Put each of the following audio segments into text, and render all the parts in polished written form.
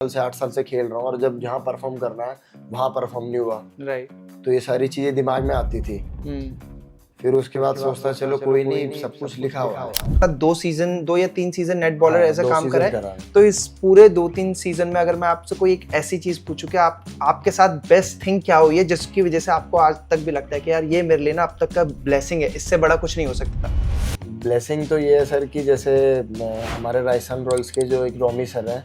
से 8 साल से खेल रहा हूँ और जब जहाँ परफॉर्म करना है वहाँ परफॉर्म नहीं हुआ, राइट। तो ये सारी चीजें दिमाग में आती थी। फिर उसके बाद सोचता चलो कोई नहीं, सब कुछ लिखा हुआ है। 2 या 3 season net bowler as a 2 काम सीजन करा करा है। है। तो इस पूरे 2-3 सीजन में अगर मैं आपसे कोई एक ऐसी चीज पूछूं कि आपके साथ बेस्ट थिंग क्या हुई है जिसकी वजह से आपको आज तक भी लगता है कि यार ये मेरे लिए ना अब तक का ब्लेसिंग है, इससे बड़ा कुछ नहीं हो सकता। ब्लेसिंग तो ये है सर कि जैसे हमारे राजस्थान रॉयल्स के जो एक रोमी सर है,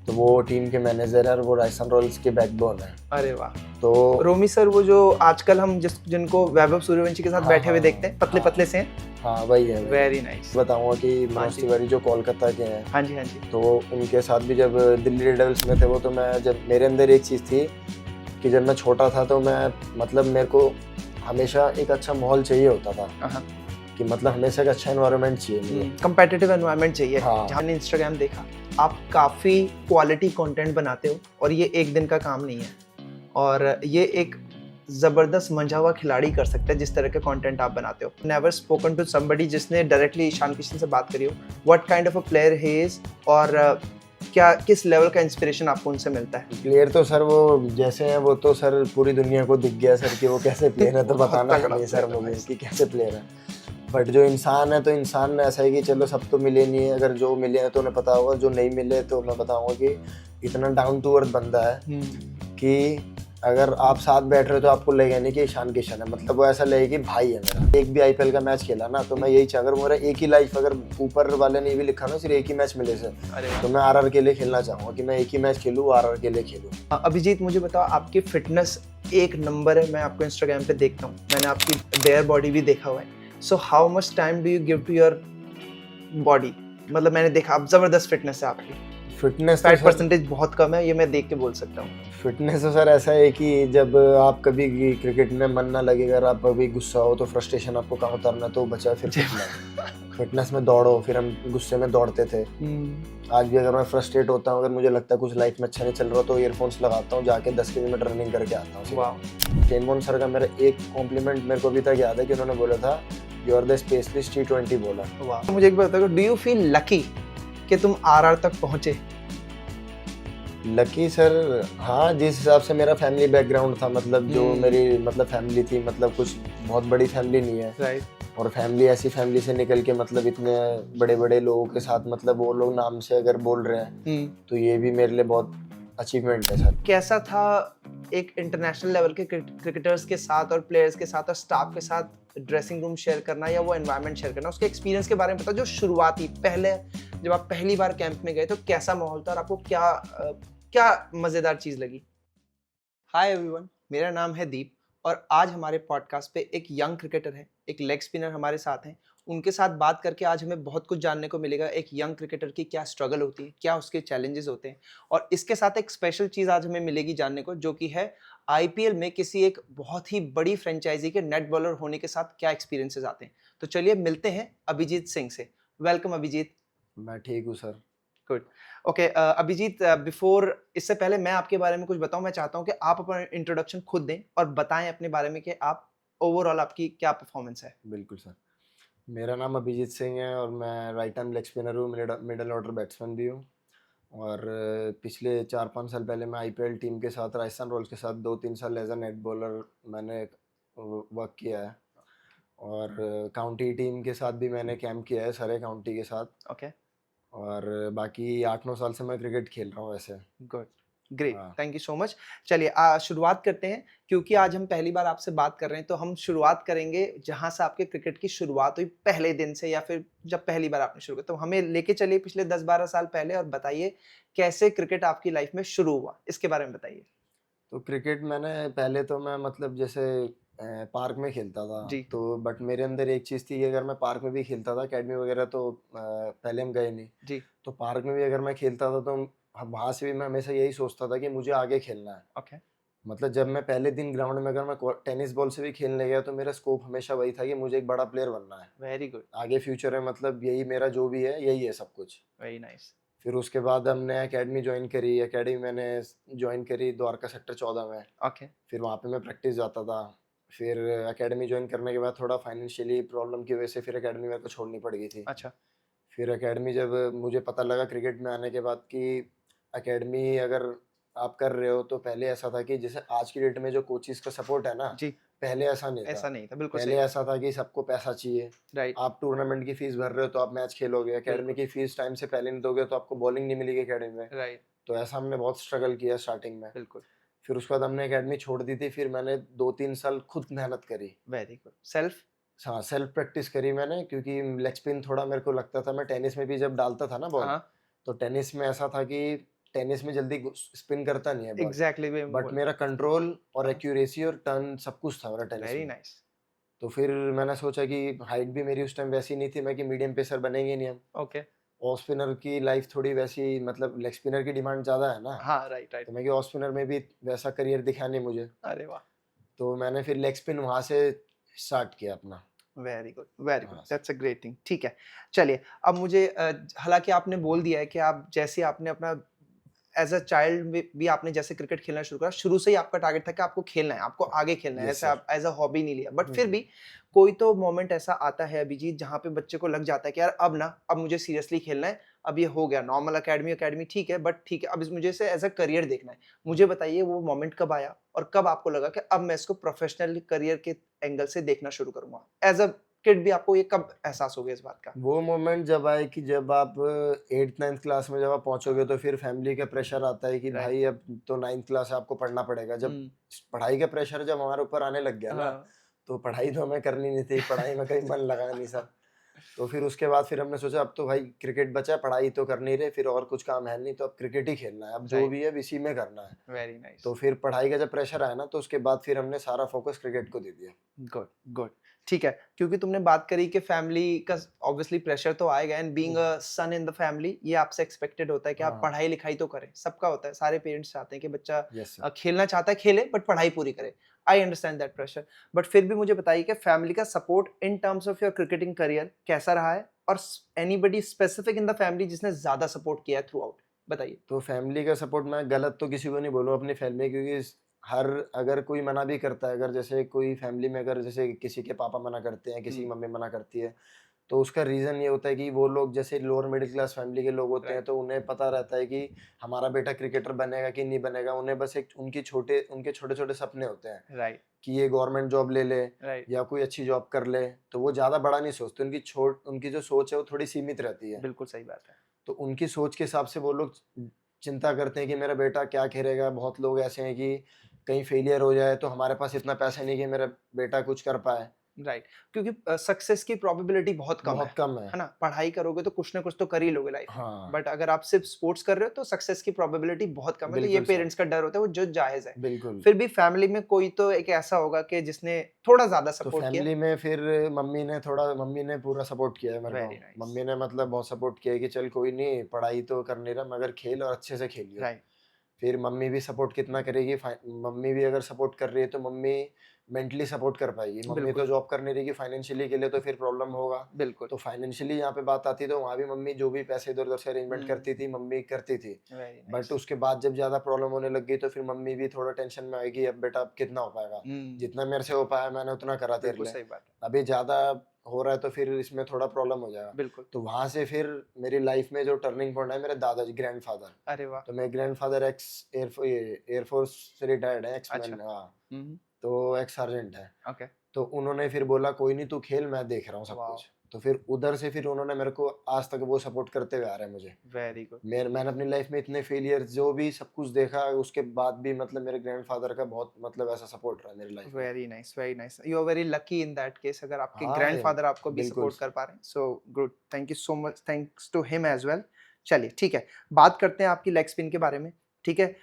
तो वो टीम के मैनेजर है और वो राजस्थान रॉयल्स के बैकबोन है। अरे वाह। तो रोमी सर वो जो आजकल हम जिनको वैभव सूर्यवंशी के साथ हाँ, बैठे हुए हाँ, देखते हैं, पतले हाँ, पतले से हैं। हाँ वही है। Very nice. बताऊंगा कि हाँ मनोज जी। तिवारी जो कोलकाता के हैं, हाँ जी हाँ जी। तो उनके साथ भी जब दिल्ली डेविल्स में थे वो, तो मैं जब मेरे अंदर एक चीज़ थी कि जब मैं छोटा था तो मैं मतलब मेरे को हमेशा एक अच्छा माहौल चाहिए होता था, कि मतलब हमेशा एक अच्छा एनवायरनमेंट चाहिए मुझे। कंपेटिटिव एनवायरनमेंट चाहिए। हाँ। जहाँ मैंने इंस्टाग्राम देखा, आप काफ़ी क्वालिटी कंटेंट बनाते हो और ये एक दिन का काम नहीं है, और ये एक ज़बरदस्त मंझा हुआ खिलाड़ी कर सकता है जिस तरह के कंटेंट आप बनाते हो। नेवर स्पोकन टू समबडी जिसने डायरेक्टली ईशान किशन से बात करी हो, what kind of a player he is, और क्या किस लेवल का इंस्पिरेशन आपको उनसे मिलता है? प्लेयर तो सर वो जैसे हैं वो तो सर पूरी दुनिया को दिख गया सर कि वो कैसे प्लेयर है, तो बहुत बताना तगड़ा नहीं सर player है मुझे भाई। कि कैसे प्लेयर है। बट जो इंसान है तो इंसान ऐसा है कि चलो सब तो मिले नहीं है, अगर जो मिले हैं तो उन्हें पता होगा, जो नहीं मिले तो मैं बताऊंगा कि इतना डाउन टू अर्थ बंदा है कि अगर आप साथ बैठ रहे हो तो आपको लगेगा नहीं कि ईशान किशन है, मतलब वो ऐसा लगे कि भाई है मेरा। एक भी आईपीएल का मैच खेला ना तो मैं यही चाह, अगर मेरा एक ही लाइफ, अगर ऊपर वाले ने भी लिखा ना सिर्फ एक ही मैच मिले से, तो मैं आरआर के लिए खेलना चाहूंगा कि मैं एक ही मैच खेलूँ, आरआर के लिए खेलूँ। अभिजीत, मुझे बताओ, आपकी फिटनेस एक नंबर है। मैं आपको इंस्टाग्राम पे देखता हूँ, मैंने आपकी बेयर बॉडी भी देखा हुआ है। So how much time do you give to your body? मतलब मैंने देखा आप जबरदस्त फिटनेस है आपकी। फिटनेस तो फैट सर, परसेंटेज बहुत कम है, ये मैं देख के बोल सकता हूँ। फिटनेस तो सर ऐसा है कि जब आप कभी क्रिकेट में मन ना लगे, अगर आप कभी गुस्सा हो तो फ्रस्ट्रेशन आपको कहाँ उतारना, तो बचा फिर फिटनेस में दौड़ो। फिर हम गुस्से में दौड़ते थे। आज भी अगर मैं फ्रस्ट्रेट होता हूँ, अगर मुझे लगता है कुछ लाइफ में अच्छा नहीं चल रहा, तो ईयरफोन्स लगाता हूँ, जाके 10 किलोमीटर रनिंग करके आता हूँ। वाह। शेन वॉर्न सर का मेरा एक कॉम्प्लीमेंट मेरे को अभी तक याद है कि उन्होंने बोला था, you are the specialist T20 bowler. वाह। मुझे एक बात बताओ, डू यू फील लकी कि तुम आरआर तक पहुंचे? लकी सर, हाँ, जिस हिसाब से मेरा फैमिली बैकग्राउंड था, मतलब जो मेरी मतलब फैमिली थी, मतलब कुछ बहुत बड़ी फैमिली नहीं है। राइट। और फैमिली ऐसी फैमिली से निकल के मतलब इतने बड़े बड़े लोगों के साथ, मतलब वो लोग नाम से अगर बोल रहे हैं, तो ये भी मेरे लिए बहुत अचीवमेंट है सर। कैसा था एक इंटरनेशनल लेवल के क्रिकेटर्स के साथ और प्लेयर्स के साथ और स्टाफ के साथ ड्रेसिंग रूम शेयर करना या वो एनवायरनमेंट शेयर करना? उसके एक्सपीरियंस के बारे में बताओ, जो शुरुआती पहले जब आप पहली बार कैंप में गए तो कैसा माहौल था और आपको क्या मजेदार चीज लगी? हाय एवरीवन, मेरा नाम है दीप और आज हमारे पॉडकास्ट पे एक यंग क्रिकेटर है, एक लेग स्पिनर हमारे साथ हैं। उनके साथ बात करके आज हमें बहुत कुछ जानने को मिलेगा। एक यंग क्रिकेटर की क्या स्ट्रगल होती है, क्या उसके चैलेंजेस होते हैं, और इसके साथ एक स्पेशल चीज़ आज हमें मिलेगी जानने को, जो कि है आईपीएल में किसी एक बहुत ही बड़ी फ्रेंचाइजी के नेट बॉलर होने के साथ क्या एक्सपीरियंसेस आते हैं। तो चलिए मिलते हैं अभिजीत सिंह से। वेलकम अभिजीत। मैं ठीक हूँ sir. Good. Okay Abhijeet, before इससे पहले मैं आपके बारे में कुछ बताऊं, मैं चाहता हूं कि आप अपना इंट्रोडक्शन खुद दें और बताएं अपने बारे में कि आप ओवरऑल आपकी क्या परफॉर्मेंस है। बिल्कुल सर। मेरा नाम अभिजीत सिंह है और मैं राइट हैंड लेग स्पिनर हूँ, मिडल ऑर्डर बैट्समैन भी हूँ। और पिछले 4-5 साल पहले मैं आईपीएल टीम के साथ, राजस्थान रॉयल्स के साथ 2-3 साल एज अ नेट बॉलर मैंने वर्क किया है। और काउंटी टीम के साथ भी मैंने कैंप किया है, सरे काउंटी के साथ। ओके। और बाकी 8-9 साल से मैं क्रिकेट खेल रहा हूँ ऐसे। गुड। ग्रेट, हाँ। Thank you so much. चलिए शुरुआत करते हैं, क्योंकि आज हम पहली बार आपसे बात कर रहे हैं, तो हम शुरुआत करेंगे जहां से आपके क्रिकेट की शुरुआत हुई, पहले दिन से या फिर जब पहली बार आपने शुरू किया। तो हमें लेके चलिए पिछले 10-12 साल पहले और बताइए कैसे क्रिकेट आपकी लाइफ में शुरू हुआ, इसके बारे में बताइए। तो क्रिकेट मैंने पहले तो मैं मतलब जैसे पार्क में खेलता था, जी। तो बट मेरे अंदर एक चीज़ थी कि अगर मैं पार्क में भी खेलता था, अकेडमी वगैरह तो पहले हम गए नहीं। जी। तो पार्क में भी अगर मैं खेलता था तो वहाँ से भी मैं हमेशा यही सोचता था कि मुझे आगे खेलना है। ओके। मतलब जब मैं पहले दिन ग्राउंड में अगर मैं टेनिस बॉल से भी खेलने गया, तो मेरा स्कोप हमेशा वही था कि मुझे एक बड़ा प्लेयर बनना है। Very good. आगे फ्यूचर है, मतलब यही मेरा जो भी है यही है सब कुछ। Very nice. फिर उसके बाद हमने एकेडमी ज्वाइन करी। एकेडमी मैंने ज्वाइन करी द्वारका सेक्टर 14 में। ओके। फिर वहाँ पे मैं प्रैक्टिस जाता था। फिर एकेडमी ज्वाइन करने के बाद थोड़ा फाइनेंशियली प्रॉब्लम की वजह से फिर एकेडमी मेरे को छोड़नी पड़ गई थी। अच्छा। फिर एकेडमी जब मुझे पता लगा क्रिकेट में आने के बाद कि एकेडमी अगर आप कर रहे हो तो पहले ऐसा था कि जैसे आज की डेट में जो कोचिस का सपोर्ट है ना, जी, पहले ऐसा नहीं ऐसा था। नहीं था, बिल्कुल पहले सही बात। ऐसा था कि सबको पैसा चाहिए, राइट, आप टूर्नामेंट की फीस भर रहे हो तो आप मैच खेलोगे, एकेडमी बिल्कुल, की फीस टाइम से पहले नहीं दोगे तो आपको बॉलिंग नहीं मिलेगी एकेडमी में। राइट, तो ऐसा हमने बहुत स्ट्रगल किया स्टार्टिंग में। बिल्कुल, फिर उसके बाद हमने एकेडमी छोड़ दी थी, फिर मैंने 2-3 साल खुद मेहनत करी। Very good. सेल्फ? हाँ, सेल्फ प्रैक्टिस करी मैंने, क्योंकि लेग स्पिन थोड़ा मेरे को लगता था, मैं टेनिस में भी जब डालता था ना बॉल, हाँ, तो टेनिस में ऐसा था कि टेनिस में जल्दी स्पिन करता नहीं है बॉल, एग्ज़ैक्टली वे बट बोल मेरा कंट्रोल और हाँ, एक्यूरेसी और टर्न सब कुछ था मेरा टेनिस वेरी में। नाइस, तो फिर मैंने सोचा कि हाइट भी मेरी उस टाइम वैसी नहीं थी, मैं कि मीडियम पेसर बनेंगे नहीं हम। ओके, ऑफ स्पिनर की लाइफ थोड़ी वैसी, मतलब लेग स्पिनर की डिमांड ज़्यादा है ना, हाँ, राइट, राइट। तो मैं कि ऑफ स्पिनर में भी वैसा करियर दिखा नहीं मुझे। अरे वाह! तो मैंने फिर लेग स्पिन वहाँ से स्टार्ट किया अपना। वेरी गुड, वहाँ से। That's a great thing. ठीक है, चलिए अब मुझे हालाँकि आपने बोल दिया है कि आप जैसे आपने अपना एज़ अ चाइल्ड में भी आपने जैसे क्रिकेट खेलना शुरू करा, शुरू से ही आपका टारगेट था कि आपको खेलना है, आपको आगे खेलना है, यस ऐसा सर। आप एज़ अ हॉबी नहीं लिया। बट फिर हुँ। भी कोई तो मोमेंट ऐसा आता है अभिजीत जहाँ पे बच्चे को लग जाता है कि यार अब ना, अब मुझे सीरियसली खेलना है, अब ये हो गया नॉर्मल अकेडमी अकेडमी ठीक है, बट ठीक है, अब इस मुझे इसे एज़ अ करियर देखना है। मुझे बताइए वो मोमेंट कब आया और कब आपको लगा कि अब मैं इसको प्रोफेशनल करियर के एंगल से देखना शुरू करूँगा? एज़ अ किड भी आपको ये कब एहसास हो गया इस बात का? वो मोमेंट जब आए कि जब आप 8th-9th क्लास में जब आप पहुँचोगे तो फिर फैमिली का प्रेशर आता है कि राइट। भाई अब तो 9th क्लास है, आपको पढ़ना पड़ेगा। जब हुँ। पढ़ाई का प्रेशर जब हमारे ऊपर आने लग गया ना, हाँ। तो पढ़ाई तो हमें करनी नहीं थी, पढ़ाई में कहीं मन लगा नहीं सर। तो फिर उसके बाद फिर हमने सोचा अब तो भाई क्रिकेट बचा है, पढ़ाई तो कर नहीं रहे, फिर और कुछ काम है नहीं, तो अब क्रिकेट ही खेलना है, अब जो राइट, भी है अब इसी में करना है। Very nice. तो फिर पढ़ाई का जब प्रेशर आया ना, तो उसके बाद फिर हमने सारा फ़ोकस क्रिकेट को दे दिया। Good, good. ठीक है, क्योंकि तुमने बात करी कि फैमिली का ऑब्वियसली प्रेशर तो आएगा and being hmm. A son in the family ये आपसे एक्सपेक्टेड होता है कि आप हाँ, पढ़ाई-लिखाई तो करें, सबका होता है, सारे पेरेंट्स चाहते हैं कि बच्चा यस सर। खेलना चाहता है खेले बट पढ़ाई पूरी करे। I understand that pressure but फिर भी मुझे बताइए कि फैमिली का support in terms of your cricketing career कैसा रहा है? और anybody specific in the family जिसने ज़्यादा सपोर्ट किया है थ्रू आउट? बताइए। तो फैमिली का सपोर्ट मैं गलत तो किसी को नहीं बोलूँ अपनी फैमिली, क्योंकि हर अगर कोई मना भी करता है, अगर जैसे कोई फैमिली में अगर जैसे किसी के पापा मना करते हैं, किसी की हुँ, मम्मी मना करती है, तो उसका रीज़न ये होता है कि वो लोग जैसे लोअर मिडिल क्लास फैमिली के लोग होते हैं, राइट, तो उन्हें पता रहता है कि हमारा बेटा क्रिकेटर बनेगा कि नहीं बनेगा। उन्हें बस एक उनके छोटे-छोटे सपने होते हैं राइट, कि ये गवर्नमेंट जॉब ले ले राइट, या कोई अच्छी जॉब कर ले, तो वो ज़्यादा बड़ा नहीं सोचते। उनकी जो सोच है वो थोड़ी सीमित रहती है। बिल्कुल सही बात है। तो उनकी सोच के हिसाब से वो लोग चिंता करते हैं कि मेरा बेटा क्या खेलेगा। बहुत लोग ऐसे हैं कि कहीं फेलियर हो जाए तो हमारे पास इतना पैसा नहीं कि मेरा बेटा कुछ कर पाए। राइट क्योंकि सक्सेस की प्रोबेबिलिटी बहुत कम बहुत कम है। है ना? पढ़ाई करोगे तो कुछ ना कुछ तो कर ही लोगे लाइफ में। हाँ, बट अगर आप सिर्फ स्पोर्ट्स कर रहे हो तो सक्सेस की प्रोबेबिलिटी बहुत कम है, तो ये बिल्कुल सर, पेरेंट्स का डर होता है, वो जो जायज़ है। बिल्कुल। फिर भी फैमिली में कोई तो एक ऐसा होगा कि जिसने थोड़ा ज़्यादा तो सपोर्ट किया। फैमिली में फिर मम्मी ने पूरा सपोर्ट किया है मेरे को। Very nice. मम्मी ने मतलब बहुत सपोर्ट किया है कि चल कोई नहीं, पढ़ाई तो कर नहीं रहा मगर खेल और अच्छे से खेलियो। राइट, फिर मम्मी भी सपोर्ट कितना करेगी, मम्मी भी अगर सपोर्ट कर रही है तो मम्मी मेंटली सपोर्ट कर पाएगी। मम्मी तो बिल्कुल, जॉब कर नहीं रही, फाइनेंशियली के लिए तो फिर प्रॉब्लम होगा। बिल्कुल। तो फाइनेंशियली यहाँ पे बात आती है तो वहाँ भी मम्मी जो भी पैसे इधर उधर से अरेंजमेंट हुँ, करती थी, मम्मी करती थी। Very but nice. उसके बाद जब ज़्यादा प्रॉब्लम होने लग गई तो फिर मम्मी भी थोड़ा टेंशन में आएगी, अब बेटा अब कितना हो पाएगा, हुँ, जितना मेरे से हो पाया मैंने उतना करा तेरे बिल्कुल लिए, सही बात है। अभी ज़्यादा हो रहा है तो फिर इसमें थोड़ा प्रॉब्लम हो जाएगा। बिल्कुल। तो वहाँ से फिर मेरी लाइफ में जो टर्निंग पॉइंट है, मेरे दादाजी ग्रैंडफादर, अरे वाह! तो मेरे ग्रैंडफादर एयरफोर्स से रिटायर्ड है, अच्छा। एक्समैन, हाँ, हुँ, हुँ, तो एक्स सार्जेंट है। ओके। तो उन्होंने फिर बोला कोई नहीं तू खेल, मैं देख रहा हूँ सब वॉव! कुछ। तो फिर उधर से फिर उन्होंने मेरे को आज तक वो सपोर्ट करते हुए आ रहे हैं मुझे। Very good. मैंने अपनी लाइफ में इतने फेलियर्स जो भी सब कुछ देखा, उसके बाद भी मतलब मेरे ग्रैंडफादर का बहुत मतलब ऐसा सपोर्ट रहा मेरी लाइफ में। Very nice, very nice. You are very lucky in that case अगर आपके हाँ, ग्रैंडफादर आपको भी बिल्कुल। सपोर्ट कर पा रहे हैं। So good, thank you so much, thanks to him as well. चलिए ठीक है, बात करते हैं आपकी लेग स्पिन के बारे में, ठीक है?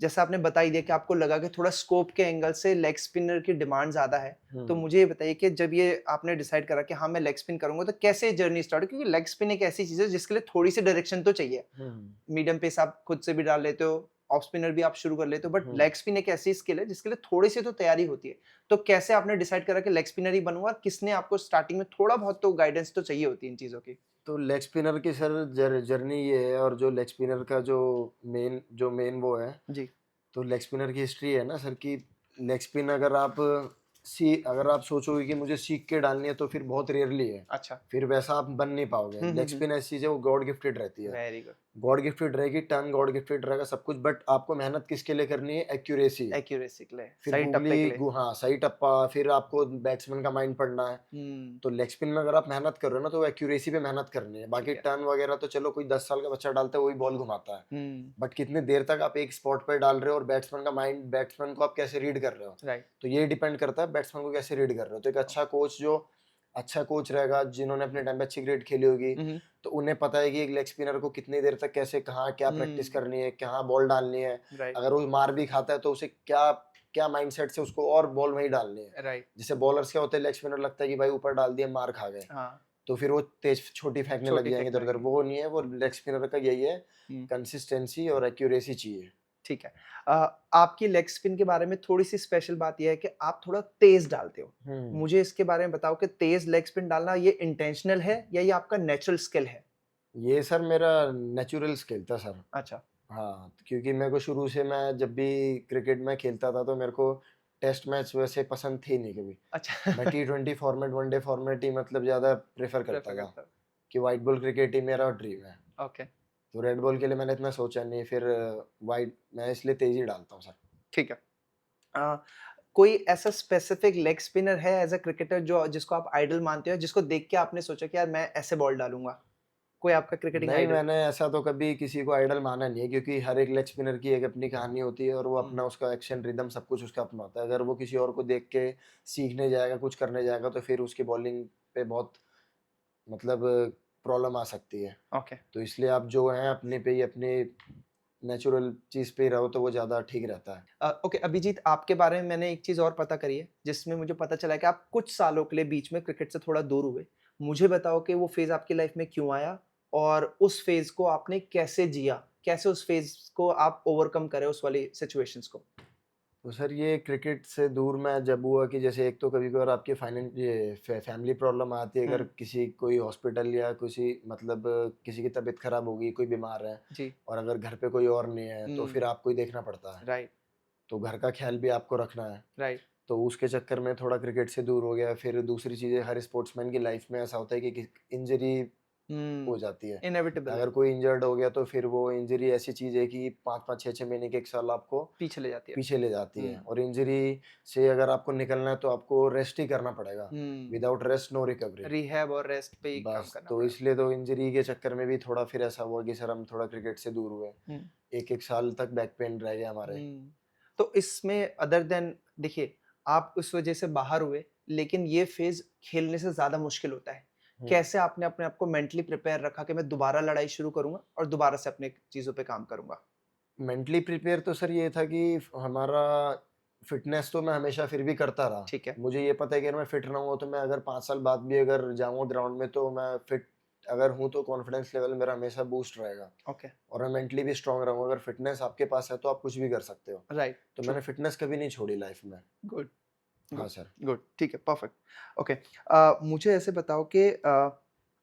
जैसा आपने बता ही दिया कि आपको लगा कि थोड़ा स्कोप के एंगल से लेग स्पिनर की डिमांड ज़्यादा है। तो हुँ, मुझे ये बताइए कि जब ये आपने डिसाइड करा कि हाँ, मैं लेग स्पिन करूँगा, तो कैसे जर्नी स्टार्ट हुई? क्योंकि लेग स्पिन एक ऐसी चीज़ है जिसके लिए थोड़ी-सी डायरेक्शन तो चाहिए। हुँ, मीडियम पेस आप खुद से भी डाल लेते हो, ऑफ स्पिनर भी आप शुरू कर लेते हो, बट हुँ। लेग स्पिन एक ऐसी स्किल है जिसके लिए थोड़ी-सी तो तैयारी होती है। तो कैसे आपने डिसाइड करा कि लेग स्पिनर ही बनूँगा और किसने आपको स्टार्टिंग में थोड़ा बहुत तो गाइडेंस तो चाहिए होती है इन चीज़ों की? तो लेग स्पिनर की सर जर्नी ये है, और जो लेग स्पिनर का जो मेन वो है, जी, तो लेग स्पिनर की हिस्ट्री है ना सर कि लेग स्पिन अगर आप सोचोगे कि मुझे सीख के डालनी है तो फिर बहुत रेयरली है। अच्छा। फिर वैसा आप बन नहीं पाओगे। हुँ, हुँ, लेग हुँ। स्पिन ऐसी चीज़ है वो गॉड गिफ्टेड रहती है। Very good. गॉड गिफ्टेड रहेगी, टर्न गॉड गिफ्टेड रहेगा सब कुछ, बट आपको मेहनत किसके लिए करनी है? एक्यूरेसी। एक्यूरेसी के लिए, फिर सही टप्पे के लिए। हाँ, सही टप्पा, फिर आपको बैट्समैन का माइंड पढ़ना है। तो लेग स्पिन में अगर आप मेहनत कर रहे हो ना, तो एक्यूरेसी पे मेहनत करनी है। बाकी ठीक है। टर्न वगैरह तो चलो कोई 10 साल का बच्चा डालता है, वही बॉल घुमाता है। हम्म, बट कितनी देर तक आप एक स्पॉट पे डाल रहे हो, और बैट्समैन का माइंड, बैट्समैन को आप कैसे रीड कर रहे हो, राइट। तो ये डिपेंड करता है बैट्समैन को कैसे रीड कर रहे हो। तो एक अच्छा कोच रहेगा, जिन्होंने अपने टाइम पे अच्छी क्रिकेट खेली होगी, तो उन्हें पता है कि एक लेग स्पिनर को कितनी देर तक कैसे, कहाँ क्या प्रैक्टिस करनी है, कहाँ बॉल डालनी है। राइट। अगर वो मार भी खाता है तो उसे क्या क्या माइंडसेट से उसको और बॉल वहीं डालनी है। राइट। जैसे बॉलर्स क्या होते हैं, लेग स्पिनर लगता है कि भाई ऊपर डाल दिया, मार खा गए, हाँ, तो फिर वो तेज छोटी फेंकने लग छोटी जाएंगे फेंकने इधर उधर। लगेंगे। वो नहीं है, वो लेग स्पिनर का यही है, हम्म, कंसिस्टेंसी और एक्यूरेसी चाहिए। ठीक है। आपकी लेग स्पिन के बारे में थोड़ी सी स्पेशल बात यह है कि आप थोड़ा तेज डालते हो। मुझे इसके बारे में बताओ कि तेज लेग स्पिन डालना ये इंटेंशनल है या ये आपका नेचुरल स्किल है? ये सर मेरा नेचुरल स्किल था सर। अच्छा। हाँ, क्योंकि मेरे को शुरू से, मैं जब भी क्रिकेट में खेलता था तो मेरे को टेस्ट मैच वैसे पसंद थे नहीं कभी। अच्छा। मैं T20 फॉर्मेट, वनडे फॉर्मेट ही मतलब ज़्यादा प्रेफर प्रेफर करता था, करता हूँ। कि वाइट बॉल क्रिकेट ही मेरा ड्रीम है। ओके। तो रेड बॉल के लिए मैंने इतना सोचा नहीं, फिर वाइट मैं इसलिए तेज ही डालता हूँ सर। ठीक है। अ, कोई ऐसा स्पेसिफिक लेग स्पिनर है एज अ क्रिकेटर जो जिसको आप आइडल मानते हो, जिसको देख के आपने सोचा कि यार मैं ऐसे बॉल डालूंगा? कोई आपका क्रिकेटिंग नहीं, आइडल? मैंने ऐसा तो कभी किसी को आइडल माना नहीं है, क्योंकि हर एक लेग स्पिनर की एक अपनी कहानी होती है, और वो अपना, उसका एक्शन रिदम सब कुछ उसका अपना होता है। अगर वो किसी और को देख के सीखने जाएगा, कुछ करने जाएगा, तो फिर उसकी बॉलिंग पे बहुत मतलब प्रॉब्लम आ सकती है। ओके। तो इसलिए आप जो हैं अपने पे ही, अपने नेचुरल चीज़ पे ही रहो, तो वो ज़्यादा ठीक रहता है। ओके, अभिजीत, आपके बारे में मैंने एक चीज़ और पता करी है, जिसमें मुझे पता चला कि आप कुछ सालों के लिए बीच में क्रिकेट से थोड़ा दूर हुए। मुझे बताओ कि वो फ़ेज़ आपकी लाइफ़ में क्यों आया और उस फ़ेज़ को आपने कैसे जिया? कैसे उस फ़ेज़ को आप ओवरकम करे उस वाली सिचुएशंस को? तो सर ये क्रिकेट से दूर मैं जब हुआ, कि जैसे एक तो कभी-कभार आपकी फैमिली प्रॉब्लम आती है, अगर हुँ, किसी कोई हॉस्पिटल या किसी मतलब किसी की तबीयत खराब हो गई, कोई बीमार है, जी। और अगर घर पे कोई और नहीं है, तो फिर हुँ, आपको ही देखना पड़ता है। राइट, तो घर का ख्याल भी आपको रखना है। राइट। तो उसके चक्कर में थोड़ा क्रिकेट से दूर हो गया। फिर दूसरी चीज़ें, हर स्पोर्ट्समैन की लाइफ में ऐसा होता है कि इंजरी हो हुँ, जाती है। इनेविटेबल है, अगर कोई इंजर्ड हो गया, तो फिर वो इंजरी ऐसी चीज़ है कि 5-5, 6-6 महीने के 1 साल आपको पीछे ले जाती है। पीछे ले जाती है। हुँ, और इंजरी से अगर आपको निकलना है, तो आपको रेस्ट ही करना पड़ेगा। हुँ, without rest no recovery. Rehab और रेस्ट पे ही काम बस, करना तो पड़ा। इसलिए तो इंजरी के चक्कर में भी थोड़ा फिर ऐसा हुआ कि सर हम थोड़ा क्रिकेट से दूर हुए। हुँ। 1-1 साल तक बैक पेन रह गया हमारे। हुँ। तो इसमें अदर देन देखिए, आप उस वज़ह से बाहर हुए, लेकिन ये फ़ेज़ खेलने से ज़्यादा मुश्किल होता है। हुँ। कैसे आपने अपने आप को मेंटली प्रिपेयर रखा कि मैं दोबारा लड़ाई शुरू करूँगा और दोबारा से अपने चीज़ों पे काम करूँगा? मेंटली प्रिपेयर तो सर ये था कि हमारा फिटनेस तो मैं हमेशा फिर भी करता रहा। ठीक है। मुझे ये पता है कि अगर मैं फिट रहूँगा, तो मैं अगर 5 साल बाद भी अगर जाऊँगा ग्राउंड में, तो मैं फिट अगर हूँ, तो कॉन्फिडेंस लेवल मेरा हमेशा बूस्ट रहेगा, ओके। और मैं मेंटली भी स्ट्रॉन्ग रहूँगा। अगर फिटनेस आपके पास है, तो आप कुछ भी कर सकते हो। राइट, तो ट्रू, मैंने फिटनेस कभी नहीं छोड़ी लाइफ में। गुड, हाँ गुड, सर। गुड, ठीक है, परफेक्ट। ओके, मुझे ऐसे बताओ कि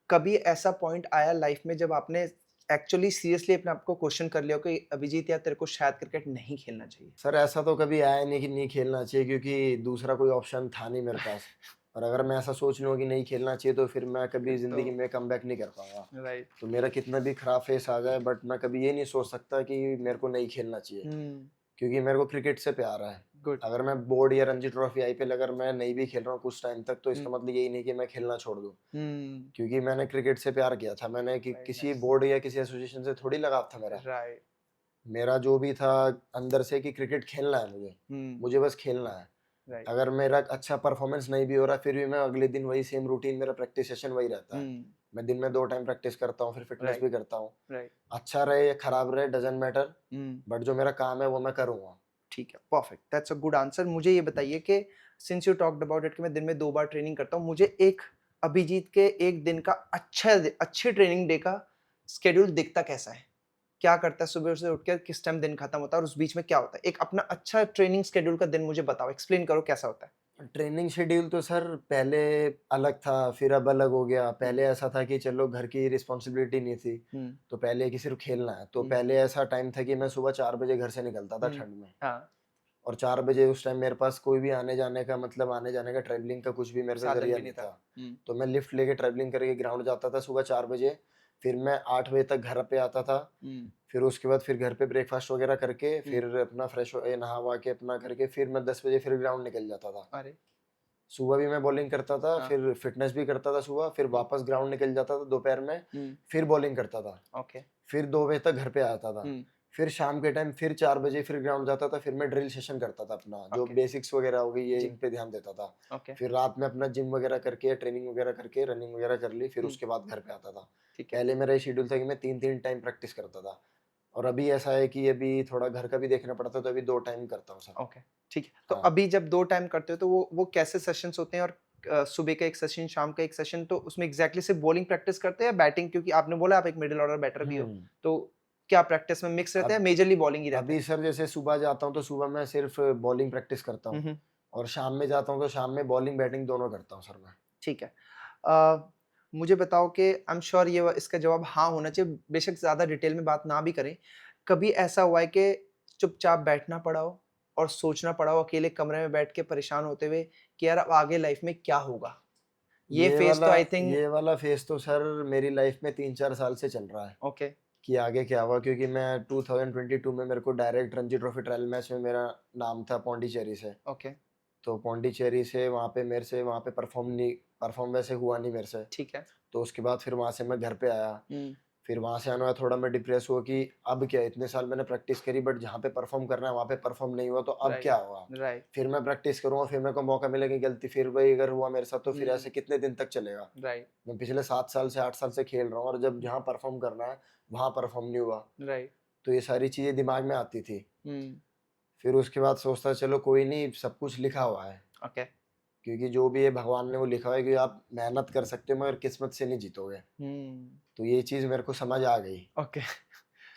कभी ऐसा पॉइंट आया लाइफ़ में जब आपने एक्चुअली सीरियसली अपने आप को क्वेश्चन कर लिया हो कि अभिजीत यार तेरे को शायद क्रिकेट नहीं खेलना चाहिए? सर ऐसा तो कभी आया नहीं कि नहीं खेलना चाहिए, क्योंकि दूसरा कोई ऑप्शन था नहीं मेरे पास। और अगर मैं ऐसा सोच लूँ कि नहीं खेलना चाहिए, तो फिर मैं कभी फिर तो ज़िंदगी में कमबैक नहीं कर पाऊँगा। राइट। तो मेरा कितना भी खराब फेस आ जाए, बट मैं कभी ये नहीं सोच सकता कि मेरे को नहीं खेलना चाहिए, हुँ, क्योंकि मेरे को क्रिकेट से प्यार है। गुड। अगर मैं बोर्ड या रणजी ट्रॉफी आईपीएल अगर मैं नहीं भी खेल रहा हूँ कुछ टाइम तक, तो हुँ, इसका मतलब यही नहीं कि मैं खेलना छोड़ दूँ, हुँ, क्योंकि मैंने क्रिकेट से प्यार किया था। मैंने कि वेरी किसी नाइस। बोर्ड या किसी एसोसिएशन से थोड़ी लगाव था मेरा। राइट, मेरा जो भी था अंदर से, कि क्रिकेट खेलना है मुझे, हुँ, मुझे बस खेलना है। राइट, अगर मेरा अच्छा परफॉर्मेंस नहीं भी हो रहा, फिर भी मैं अगले दिन वही सेम रूटीन, मेरा प्रैक्टिस सेशन वही रहता है। हुँ, मैं दिन में 2 टाइम प्रैक्टिस करता हूँ, फिर फिटनेस राइट, भी करता हूँ। राइट, अच्छा रहे या खराब रहे, डज़न्ट मैटर, हुँ, बट जो मेरा काम है वो मैं करूँगा। ठीक है, perfect, that's a good answer. मुझे ये बताइए कि since you talked about it कि मैं दिन में 2 बार ट्रेनिंग करता हूँ, मुझे एक अभिजीत के एक दिन का अच्छे ट्रेनिंग डे का शेड्यूल दिखता कैसा है? क्या करता है सुबह से उठ के किस टाइम दिन खत्म होता है और उस बीच में क्या होता है? एक अपना अच्छा ट्रेनिंग शेड्यूल का दिन मुझे बताओ, एक्सप्लेन करो कैसा होता है? ट्रेनिंग शेड्यूल तो सर पहले अलग था, फिर अब अलग हो गया। हुँ, पहले ऐसा था कि चलो घर की रिस्पॉन्सिबिलिटी नहीं थी, हुँ, तो पहले कि सिर्फ खेलना है। तो हुँ, पहले ऐसा टाइम था कि मैं सुबह 4 बजे घर से निकलता था हुँ, ठंड में, हाँ, और 4 बजे उस टाइम मेरे पास कोई भी आने-जाने का मतलब आने-जाने का ट्रैवलिंग का कुछ भी मेरे पे साधन ज़रिया भी नहीं नहीं था। था। हुँ, तो मैं लिफ्ट लेके ट्रैवलिंग करके ग्राउंड जाता था सुबह 4 बजे, फिर मैं 8 बजे तक घर पे आता था। फिर उसके बाद फिर घर पे ब्रेकफास्ट वगैरह करके फिर अपना फ्रेश नहा वहा के अपना करके फिर मैं 10 बजे फिर ग्राउंड निकल जाता था। अरे सुबह भी मैं बॉलिंग करता था, हाँ। फिर फिटनेस भी करता था सुबह, फिर वापस ग्राउंड निकल जाता था दोपहर में, फिर बॉलिंग करता था, ओके। फिर 2 बजे तक घर पे आता था, फिर शाम के टाइम फिर 4 बजे फिर ग्राउंड जाता था, फिर मैं ड्रिल सेशन करता था अपना, जो ओके। बेसिक्स वगैरह हो गई ये जी। इन पे ध्यान देता था। ओके। फिर रात में अपना जिम वगैरह करके ट्रेनिंग वगैरह करके रनिंग वगैरह कर ली, फिर हम्म, उसके बाद घर पे आता था। ठीक है। पहले मेरा ये शेड्यूल था कि मैं 3-3 टाइम प्रैक्टिस करता था, और अभी ऐसा है कि अभी थोड़ा घर का भी देखना पड़ता है, तो अभी 2 टाइम करता हूँ सर। ओके, ठीक है। तो हाँ। अभी जब 2 टाइम करते हो तो वो कैसे सेशंस होते हैं, और सुबह का एक सेशन, शाम का एक सेशन, तो उसमें एग्ज़ैक्टली सिर्फ बॉलिंग प्रैक्टिस करते हैं या बैटिंग? क्योंकि आपने बोला आप एक मिडल ऑर्डर बैटर भी हो, हुँ। तो क्या प्रैक्टिस में मिक्स रहता है, अब मेजरली बॉलिंग ही रहता है? अभी सर जैसे सुबह जाता हूँ तो सुबह मैं सिर्फ बॉलिंग प्रैक्टिस करता हुँ, हूँ, हुँ, और शाम में जाता हूँ तो शाम में बॉलिंग बैटिंग दोनों करता हूँ सर मैं। ठीक है। अ, मुझे बताओ कि आई एम श्योर इसका जवाब हाँ होना चाहिए, बेशक ज़्यादा डिटेल में बात ना भी करें। कभी ऐसा हुआ है कि चुपचाप बैठना पड़ा हो और सोचना पड़ा हो अकेले कमरे में बैठ के परेशान होते हुए कि यार अब आगे लाइफ में क्या होगा? ये ये फेज़ वाला तो आई थिंक ये वाला फेज़ तो सर मेरी लाइफ में 3-4 साल से चल रहा है ओके, कि आगे क्या होगा, क्योंकि मैं 2022 में मेरे को direct Ranji trophy trial match में मेरा नाम था पौंडीचेरी से। ओके, तो पौंडीचेरी से वहाँ पे मेरे से वहाँ पे परफ़ॉर्म वैसे हुआ नहीं मेरे से। ठीक है। तो उसके बाद फिर वहाँ से मैं घर पे आया। हुँ, फिर वहाँ से आने के बाद थोड़ा मैं डिप्रेस हुआ कि अब क्या, इतने साल मैंने प्रैक्टिस करी बट जहाँ पे परफ़ॉर्म करना है वहाँ पे परफ़ॉर्म नहीं हुआ, तो अब राइट, क्या होगा? राइट, फिर मैं प्रैक्टिस करूँगा, फिर मेरे को मौका मिलेगा, गलती फिर वही अगर हुआ मेरे साथ तो फिर हुँ, ऐसे कितने दिन तक चलेगा? राइट, मैं पिछले 7 साल से 8 साल से खेल रहा हूँ, और जब जहाँ परफ़ॉर्म करना है, वहाँ परफ़ॉर्म नहीं हुआ। राइट, तो ये सारी चीज़ें दिमाग में आती थी। हुँ, फिर उसके बाद सोचता चलो कोई नहीं, सब कुछ लिखा हुआ है। ओके, क्योंकि जो भी है भगवान ने वो लिखा हुआ है कि आप मेहनत कर सकते हो मगर किस्मत से नहीं जीतोगे। हुँ, तो ये चीज़ मेरे को समझ आ गई। ओके,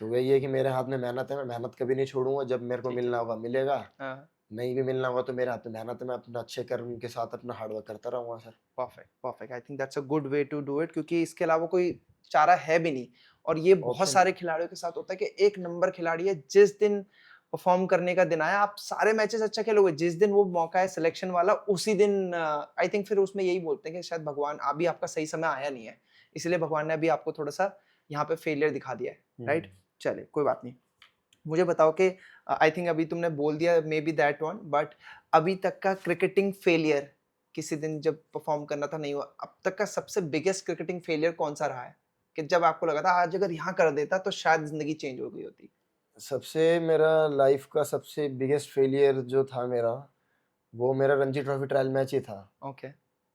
तो वही है कि मेरे हाथ में मेहनत है, मैं मेहनत कभी नहीं छोड़ूँगा, जब मेरे को ठीक है। मिलना होगा मिलेगा, हाँ, नहीं भी मिलना होगा तो मेरे हाथ में मेहनत है, मैं अपना अच्छे कर्म के साथ अपना हार्ड वर्क करता रहूँगा sir. Perfect, perfect. I think that's a good way to do it, क्योंकि इसके अलावा कोई चारा है भी नहीं। और ये बहुत ऑप्शन सारे नहीं। खिलाड़ियों के साथ होता है कि एक नंबर खिलाड़ी है, जिस दिन परफॉर्म करने का दिन आया, आप सारे मैचेस अच्छा खेलोगे, जिस दिन वो मौका है सिलेक्शन वाला, उसी दिन आई थिंक फिर उसमें यही बोलते हैं कि शायद भगवान अभी आपका सही समय आया नहीं है, इसलिए भगवान ने अभी आपको थोड़ा-सा यहाँ पे फेलियर दिखा दिया है, हुँ। राइट? चलिए, कोई बात नहीं। मुझे बताओ कि आई थिंक अभी तुमने बोल दिया may be that one, but अभी तक का क्रिकेटिंग फेलियर, किसी दिन जब परफॉर्म करना था नहीं हुआ, अब तक का सबसे बिगेस्ट क्रिकेटिंग फेलियर कौन सा रहा है कि जब आपको लगा था आज अगर यहाँ कर देता तो शायद जिंदगी चेंज हो गई होती? सबसे मेरा लाइफ़ का सबसे बिगेस्ट फेलियर जो था मेरा, वो मेरा रणजी ट्रॉफी ट्रायल मैच ही था, ओके,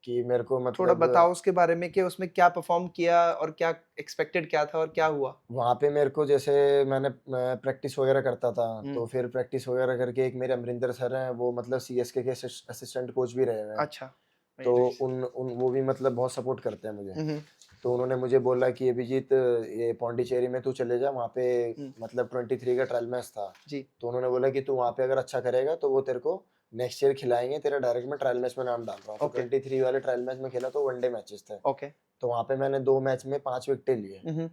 कि मेरे को थोड़ा मतलब बताओ उसके बारे में कि उसमें क्या परफॉर्म किया और क्या एक्सपेक्टेड क्या था और क्या हुआ? वहाँ पे मेरे को जैसे मैं प्रैक्टिस वगैरह करता था, हम्म, तो फिर प्रैक्टिस वगैरह करके एक मेरे अमरिंदर सर हैं, वो मतलब सीएसके के असिस्टेंट कोच भी रहे हुए हैं। अच्छा, वेरी तो नाइस। उन उन वो भी मतलब बहुत सपोर्ट करते हैं मुझे। हम्म, तो उन्होंने मुझे बोला कि अभिजीत ये पौंडीचेरी में तू चले जा, वहाँ पे हम्म, मतलब 23 का ट्रायल मैच था। जी, तो उन्होंने बोला कि तू वहाँ पे अगर अच्छा करेगा तो वो तेरे को नेक्स्ट ईयर खिलाएँगे, तेरा डायरेक्ट मैं ट्रायल मैच में नाम डाल रहा हूँ। तो ओके, 23 वाले ट्रायल मैच में खेला तो वनडे मैचेस थे। ओके, तो वहाँ पे मैंने 2 मैच में 5 विकेटें लिए। हम्म,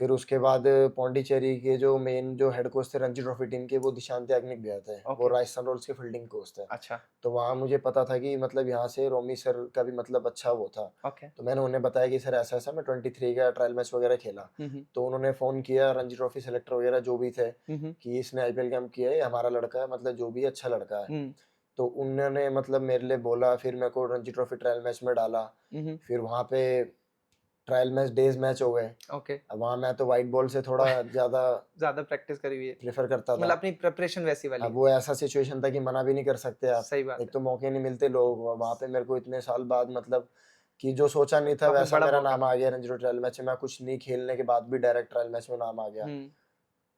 फिर उसके बाद पौंडीचेरी के जो मेन जो हेड कोच थे रणजी ट्रॉफी टीम के, वो दिशांत याग्निक भैया थे। वो ओके, राजस्थान रॉयल्स के फील्डिंग कोच थे। अच्छा, तो वहाँ मुझे पता था कि मतलब यहाँ से रोमी सर का भी मतलब अच्छा वो था। ओके, तो मैंने उन्हें बताया कि सर ऐसा-ऐसा मैं 23 का ट्रायल मैच वगैरह खेला। हम्म, तो उन्होंने फ़ोन किया रणजी ट्रॉफी सेलेक्टर वगैरह जो भी थे, हम्म, कि इसने आईपीएल कैंप किया है, ये हमारा लड़का है, मतलब जो भी है अच्छा लड़का है। हम्म, तो उन्होंने मतलब मेरे लिए बोला, फिर मेरे को रणजी ट्रॉफी ट्रायल मैच में डाला। हम्म, फिर वहाँ पे ट्रायल मैच डेज़ मैच हो गए। ओके। अब वहाँ मैं तो व्हाइट बॉल से थोड़ा ज़्यादा ज़्यादा प्रैक्टिस करी हुई है। प्रेफ़र करता था। मतलब अपनी प्रिपरेशन वैसी वाली अब है। वो ऐसा सिचुएशन था कि मना भी नहीं कर सकते आप। सही बात एक है। तो मौके नहीं मिलते, लोग वहाँ पे मेरे को इतने साल बाद मतलब कि जो सोचा नहीं था काफ़ी वैसा बड़ा मेरा मौका। नाम आ गया रणजी ट्रायल मैच में। मैं कुछ नहीं खेलने के बाद भी डायरेक्ट ट्रायल मैच में नाम आ गया। हुँ,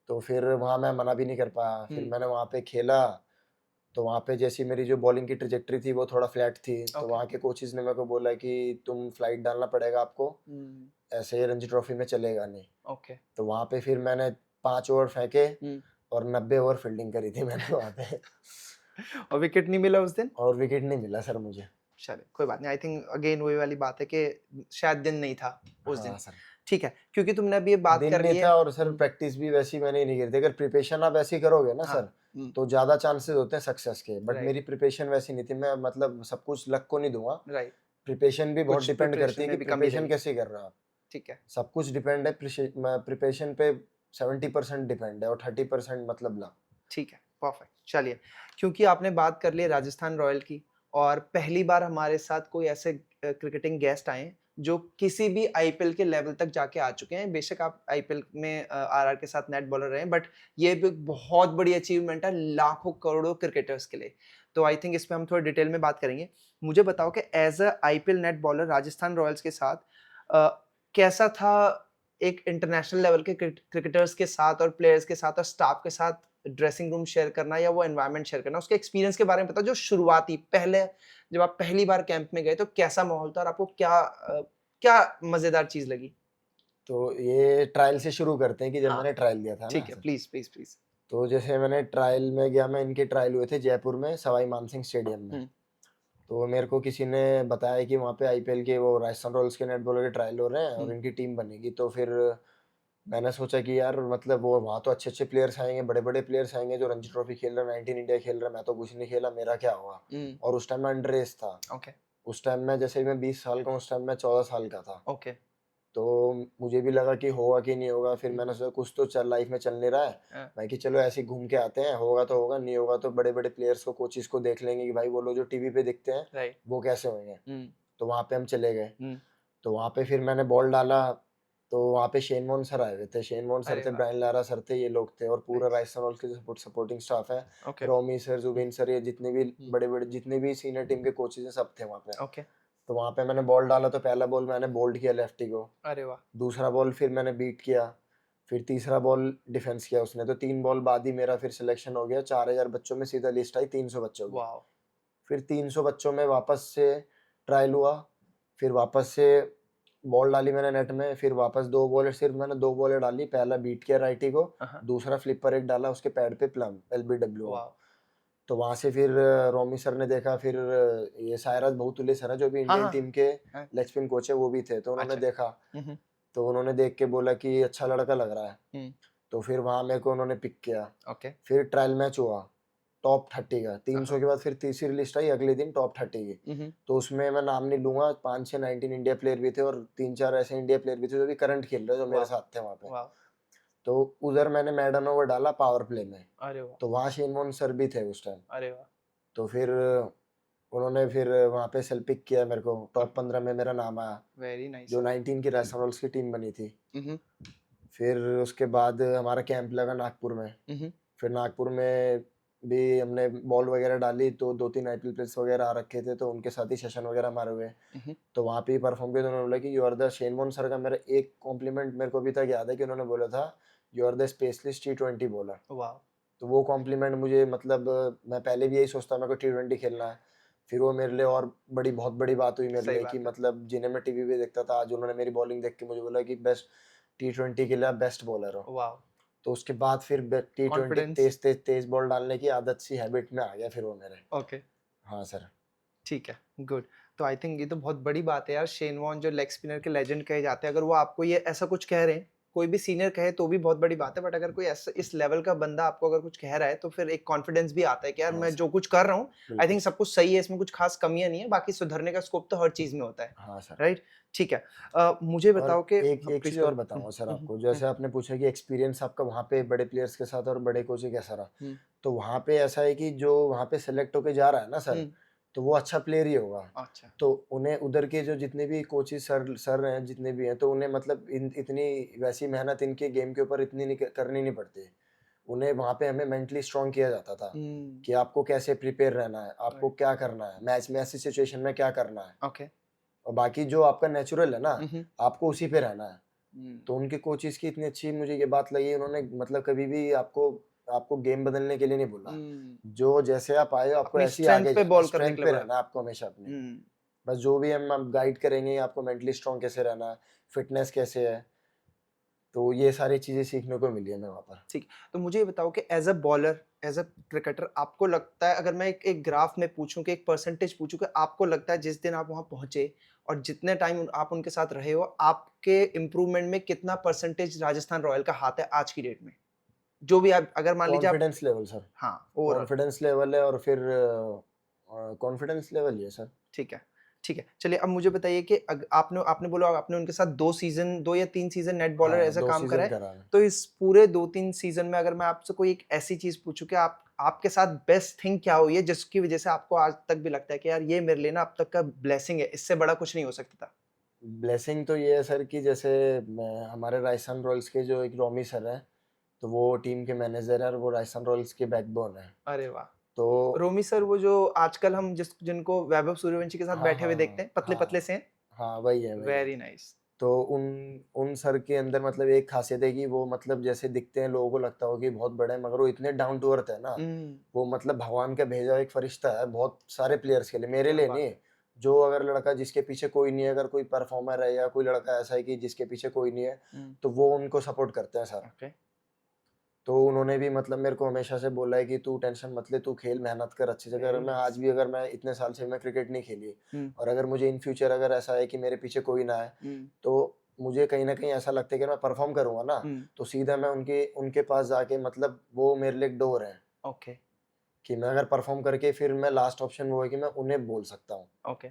तो फिर वहाँ मैं मना भी नहीं कर पाया। फिर हुँ, मैंने वहाँ पे खेला, तो वहाँ पे जैसी मेरी जो बॉलिंग की ट्रैजेक्टरी थी वो थोड़ा फ्लैट थी। तो ओके। वहाँ के कोचेज़ ने मेरे को बोला कि तुम फ्लाइट डालना पड़ेगा आपको, हुँ, ऐसे रणजी ट्रॉफी में चलेगा नहीं। ओके। तो वहाँ पे फिर मैंने 5 ओवर फेंके हुँ। और 90 ओवर फील्डिंग करी थी मैंने वहाँ पे। और विकेट नहीं मिला उस दिन? और विकेट नहीं मिला सर मुझे। चलिए, कोई बात नहीं। आई थिंक अगेन वही वाली बात है कि शायद दिन नहीं था उस दिन। हाँ सर। ठीक है, क्योंकि तुमने अभी ये बात दिन कर नहीं ली है। था, और सर हुँ, प्रैक्टिस भी वैसी मैंने नहीं करी थी। अगर प्रिपरेशन आप ऐसी करोगे ना हाँ, सर, हुँ, तो ज़्यादा चांसेस होते हैं सक्सेस के। बट राइट, मेरी प्रिपरेशन वैसी नहीं थी। मैं मतलब सब कुछ लक को नहीं दूँगा। राइट। प्रिपरेशन भी बहुत कुछ डिपेंड करती प्रिपरेशन है कि में भी कमी प्रिपरेशन रही। कैसे कर रहे हो आप। ठीक है, सब कुछ डिपेंड है, प्रिपरेशन पे 70% डिपेंड है और 30% मतलब लक। ठीक है, परफेक्ट। चलिए, क्योंकि आपने बात कर ली राजस्थान रॉयल की और पहली बार हमारे साथ कोई ऐसे क्रिकेटिंग गेस्ट आए हैं जो किसी भी आईपीएल के लेवल तक जाके आ चुके हैं। बेशक आप आईपीएल में आरआर के साथ नेट बॉलर रहे हैं, बट ये भी एक बहुत बड़ी अचीवमेंट है लाखों करोड़ों क्रिकेटर्स के लिए। तो आई थिंक इस पे हम थोड़ी डिटेल में बात करेंगे। मुझे बताओ कि as a IPL net bowler Rajasthan Royals के साथ कैसा था एक इंटरनेशनल लेवल के क्रिकेटर्स के साथ और प्लेयर्स के साथ और स्टाफ के साथ ड्रेसिंग रूम शेयर करना या वो एनवायरनमेंट शेयर करना, उसके एक्सपीरियंस के बारे में बताओ। जो शुरुआती पहले जब आप पहली बार कैंप में गए तो कैसा माहौल था और आपको क्या मजेदार चीज लगी? तो ये ट्रायल से शुरू करते हैं कि जब हाँ, मैंने ट्रायल दिया था ना ठीक है, सर। Please please please. तो जैसे मैंने ट्रायल में गया, मैं इनके ट्रायल हुए थे जयपुर में सवाई मानसिंह स्टेडियम में। हम्म, तो मेरे को किसी ने बताया कि वहाँ पे आईपीएल के वो राजस्थान रॉयल्स के नेट बॉलर के ट्रायल हो रहे हैं और हम्म, इनकी टीम बनेगी। तो फिर मैंने सोचा कि यार मतलब वो वहाँ तो अच्छे अच्छे प्लेयर्स आएंगे, बड़े बड़े प्लेयर्स आएंगे जो रणजी ट्रॉफी खेल रहे हैं, 19 इंडिया खेल रहा है, मैं तो कुछ नहीं खेला, मेरा क्या होगा। हम्म, और उस टाइम मैं अंडर एज था। ओके, उस टाइम में जैसे मैं 20 साल का हूँ, उस टाइम मैं 14 साल का था। ओके, तो मुझे भी लगा कि होगा कि नहीं होगा। फिर हम्म, मैंने सोचा कुछ तो चल लाइफ में चल नहीं रहा है, हाँ, मैं कि चलो ऐसे ही घूम के आते हैं, होगा तो होगा, नहीं होगा तो बड़े बड़े प्लेयर्स को, कोचिस को देख लेंगे कि भाई वो लोग जो टीवी पे दिखते हैं राइट, वो कैसे होंगे। हम्म, तो वहाँ पे हम चले गए। हम्म, तो वहाँ पे फिर मैंने बॉल डाला। तो वहाँ पे शेन वॉर्न सर आए हुए थे, शेन वॉर्न सर अरे थे, वाह, ब्रायन लारा सर थे, ये लोग थे और पूरा नाइस, राजस्थान रॉयल्स के जो सपोर्टिंग स्टाफ है, ओके, रोमी सर, जुबीन सर, ये जितने भी हम्म, बड़े बड़े जितने भी सीनियर टीम के कोचेज हैं सब थे वहाँ पे। ओके, तो वहाँ पे मैंने बॉल डाला, तो पहला बॉल मैंने बोल्ड किया लेफ्टी को, अरे वाह, दूसरा बॉल फिर मैंने बीट किया, फिर तीसरा बॉल डिफेंस किया उसने। तो 3 बॉल बाद ही मेरा फिर सिलेक्शन हो गया। 4000 बच्चों में सीधा लिस्ट आई 300 बच्चों की। वाह, फिर 300 बच्चों में वापस से ट्रायल हुआ। फिर वापस से बॉल डाली मैंने नेट में, फिर वापस 2 बॉलें, सिर्फ मैंने 2 बॉलें डाली। पहला बीट किया राइटी को, हाँ, दूसरा फ्लिपर एक डाला उसके पैड पे प्लम LBW। वाह, तो वहाँ से फिर रोमी सर ने देखा, फिर ये सायराज बहुतुल्य सर है जो भी हाँ, इंडियन हाँ, टीम के हाँ, लेग स्पिन कोच है, वो भी थे। तो उन्होंने अच्छा, देखा, हम्म, तो उन्होंने देख के बोला कि अच्छा लड़का लग रहा है। हम्म, तो फिर वहाँ मेरे को उन्होंने पिक किया। ओके, फिर ट्रायल मैच हुआ टॉप 30 का, 300 हाँ, के बाद फिर तीसरी लिस्ट आई अगले दिन टॉप 30 की। तो उसमें मैं नाम नहीं लूंगा, 5-6 19 इंडिया प्लेयर भी थे और 3-4 ऐसे इंडिया प्लेयर भी थे जो भी करंट खेल रहे, जो मेरे वाह, साथ थे वहाँ पे। वाह, तो उधर मैंने मैडन ओवर डाला पावर प्ले में। अरे वाह, तो वहाँ शेन सर भी थे उस टाइम। अरे वाह, तो फिर उन्होंने फिर वहाँ पे सेल पिक किया मेरे को, टॉप 15 में मेरा नाम आया, वेरी नाइस, जो 19 की राजस्थान रॉयल्स की टीम बनी थी। हम्म, फिर उसके बाद हमारा कैंप लगा नागपुर में। हम्म, फिर नागपुर में भी हमने बॉल वगैरह डाली, तो 2-3 आईपीएल प्लेयर्स वगैरह आ रखे थे, तो उनके साथ ही सेशन वगैरह हमारे हुए। तो वहाँ पे ही परफॉर्म किया। तो उन्होंने बोला कि you are the Shane Warne sir का मेरा एक कॉम्प्लीमेंट मेरे को अभी तक याद है कि उन्होंने बोला था you are the specialist T20 bowler. वाह, तो वो कॉम्प्लीमेंट मुझे मतलब मैं पहले भी यही सोचता मेरे को T20 खेलना है। फिर वो मेरे लिए और बड़ी बहुत बड़ी बात हुई मेरे सही लिए कि बात है, मतलब जिन्हें मैं टीवी पे देखता था, आज उन्होंने मेरी बॉलिंग देख के मुझे बोला कि बेस्ट T20 के लिए आप बेस्ट बॉलर हो। वाह, तो उसके बाद फिर T20 कॉन्फिडेंस, तेज तेज तेज बॉल डालने की आदत सी हैबिट में आ गया फिर वो मेरे। ओके, हाँ सर। ठीक है, गुड। तो आई थिंक ये तो बहुत बड़ी बात है यार, शेन वॉर्न जो लेग स्पिनर के लेजेंड कहे जाते हैं, अगर वो आपको ये ऐसा कुछ कह रहे हैं, कोई भी सीनियर कहे तो भी बहुत बड़ी बात है, बट अगर कोई ऐसा इस लेवल का बंदा आपको अगर कुछ कह रहा है तो फिर एक कॉन्फिडेंस भी आता है कि यार हाँ मैं सर, जो कुछ कर रहा हूँ, आई बिल्कुल। थिंक सब कुछ सही है, इसमें कुछ खास कमियां नहीं है, बाकी सुधरने का स्कोप तो हर चीज में होता है, हाँ सर। राइट? ठीक है, मुझे और बताओ कि एक हाँ, एक प्लीज चीज़ करो। और बताऊँगा सर आपको, जैसे आपने पूछा कि एक्सपीरियंस आपका वहाँ पे बड़े प्लेयर्स के साथ और बड़े कोच से कैसा रहा। हम्म, तो वहाँ पे ऐसा है कि जो वहाँ पे सेलेक्ट होके जा रहा है ना सर, हम्म, तो वो अच्छा प्लेयर ही होगा। अच्छा, तो उन्हें उधर के जो जितने भी कोचेस सर सर हैं जितने भी हैं, तो उन्हें मतलब इतनी वैसी मेहनत इनके गेम के ऊपर इतनी नहीं करनी नहीं पड़ती। उन्हें वहाँ पे हमें मेंटली स्ट्रांग किया जाता था हम्म, कि आपको कैसे प्रिपेयर रहना है, आपको राइट, क्या करना है, मैच में ऐसी सिचुएशन में क्या करना है। ओके, और बाकी जो आपका नेचुरल है ना, हम्म, आपको उसी पे रहना है। हम्म, तो उनके कोचेस की इतनी अच्छी मुझे ये बात लगी, उन्होंने मतलब कभी भी आपको आपको गेम बदलने के लिए नहीं बोला। हम्म, जो जैसे आप आए हो आपको अपनी ऐसे ही स्ट्रेंथ आगे पे जाना है, बॉल करने स्ट्रेंथ के लिए पे बोला, रहना है आपको हमेशा अपनी। हम्म, बस जो भी हम गाइड करेंगे आपको मेंटली स्ट्रांग कैसे रहना है, फिटनेस कैसे है, तो ये सारी चीज़ें सीखने को मिली हमें वहाँ पर। ठीक। तो मुझे ये बताओ कि as a bowler, as a cricketer आपको लगता है, अगर मैं एक ग्राफ में पूछूँ कि एक परसेंटेज पूछूँ कि आपको लगता है जिस दिन आप वहाँ पहुँचे और जितने टाइम आप उनके साथ रहे हो, आपके इम्प्रूवमेंट में कितना परसेंटेज राजस्थान रॉयल का हाथ है आज की डेट में? जो भी आप अगर मान लीजिए आप कॉन्फिडेंस लेवल सर, हाँ, ओवरऑल, कॉन्फिडेंस लेवल है और फिर कॉन्फिडेंस लेवल ही है सर। ठीक है। ठीक है, चलिए अब मुझे बताइए कि आपने आपने बोला आपने उनके साथ 2 या 3 सीजन नेट बॉलर हाँ, ऐसा 2 काम करा सीज़न है। करा है। तो इस पूरे 2-3 सीजन में अगर मैं आपसे कोई एक ऐसी चीज़ पूछूँ कि आप आपके साथ बेस्ट थिंग क्या हुई है जिसकी वज़ह से आपको आज तक भी लगता है कि यार ये मेरे लिए ना अब तक का ब्लेसिंग है, इससे बड़ा कुछ नहीं हो सकता था? ब्लेसिंग तो ये है सर कि जैसे मैं हमारे राजस्थान रॉयल्स के जो एक रोमी सर हैं, तो वो टीम के मैनेजर हैं और वो राजस्थान रॉयल्स के बैकबोन हैं। अरे वाह! तो रोमी सर वो जो आजकल हम जिनको वैभव सूर्यवंशी के साथ हाँ, बैठे हुए हाँ, देखते हाँ, हैं, पतले-पतले हाँ, से हैं? हाँ, वही है, वही है। Very nice. तो उन उन सर के अंदर मतलब एक ख़ासियत है कि वो मतलब जैसे दिखते हैं लोगों को लगता हो कि बहुत बड़े हैं, मगर वो इतने डाउन टू अर्थ है ना, हुँ, वो मतलब भगवान का भेजा एक फरिश्ता है बहुत सारे प्लेयर्स के लिए, मेरे क्या लिए बात नहीं। है। जो अगर लड़का जिसके पीछे कोई नहीं है, अगर कोई परफॉर्मर है या कोई लड़का ऐसा है कि जिसके पीछे कोई नहीं है, हुँ, तो वो उनको सपोर्ट करते हैं सर। ओके। तो उन्होंने भी मतलब मेरे को हमेशा से बोला है कि तू टेंशन मत ले, तू खेल, मेहनत कर अच्छी जगह। अगर वेरी मैं आज नाइस। भी अगर मैं इतने साल से मैं क्रिकेट नहीं खेली हुँ, और अगर मुझे इन फ्यूचर अगर ऐसा है कि मेरे पीछे कोई ना है, हुँ, तो मुझे कहीं न कहीं ऐसा लगता है कि मैं परफ़ॉर्म करूँगा ना, हुँ, तो सीधा मैं उनके उनके पास जाके मतलब वो मेरे लिए एक डोर है ओके, कि मैं अगर परफ़ॉर्म करके फिर मैं लास्ट ऑप्शन वो है कि मैं उन्हें बोल सकता हूँ। ओके।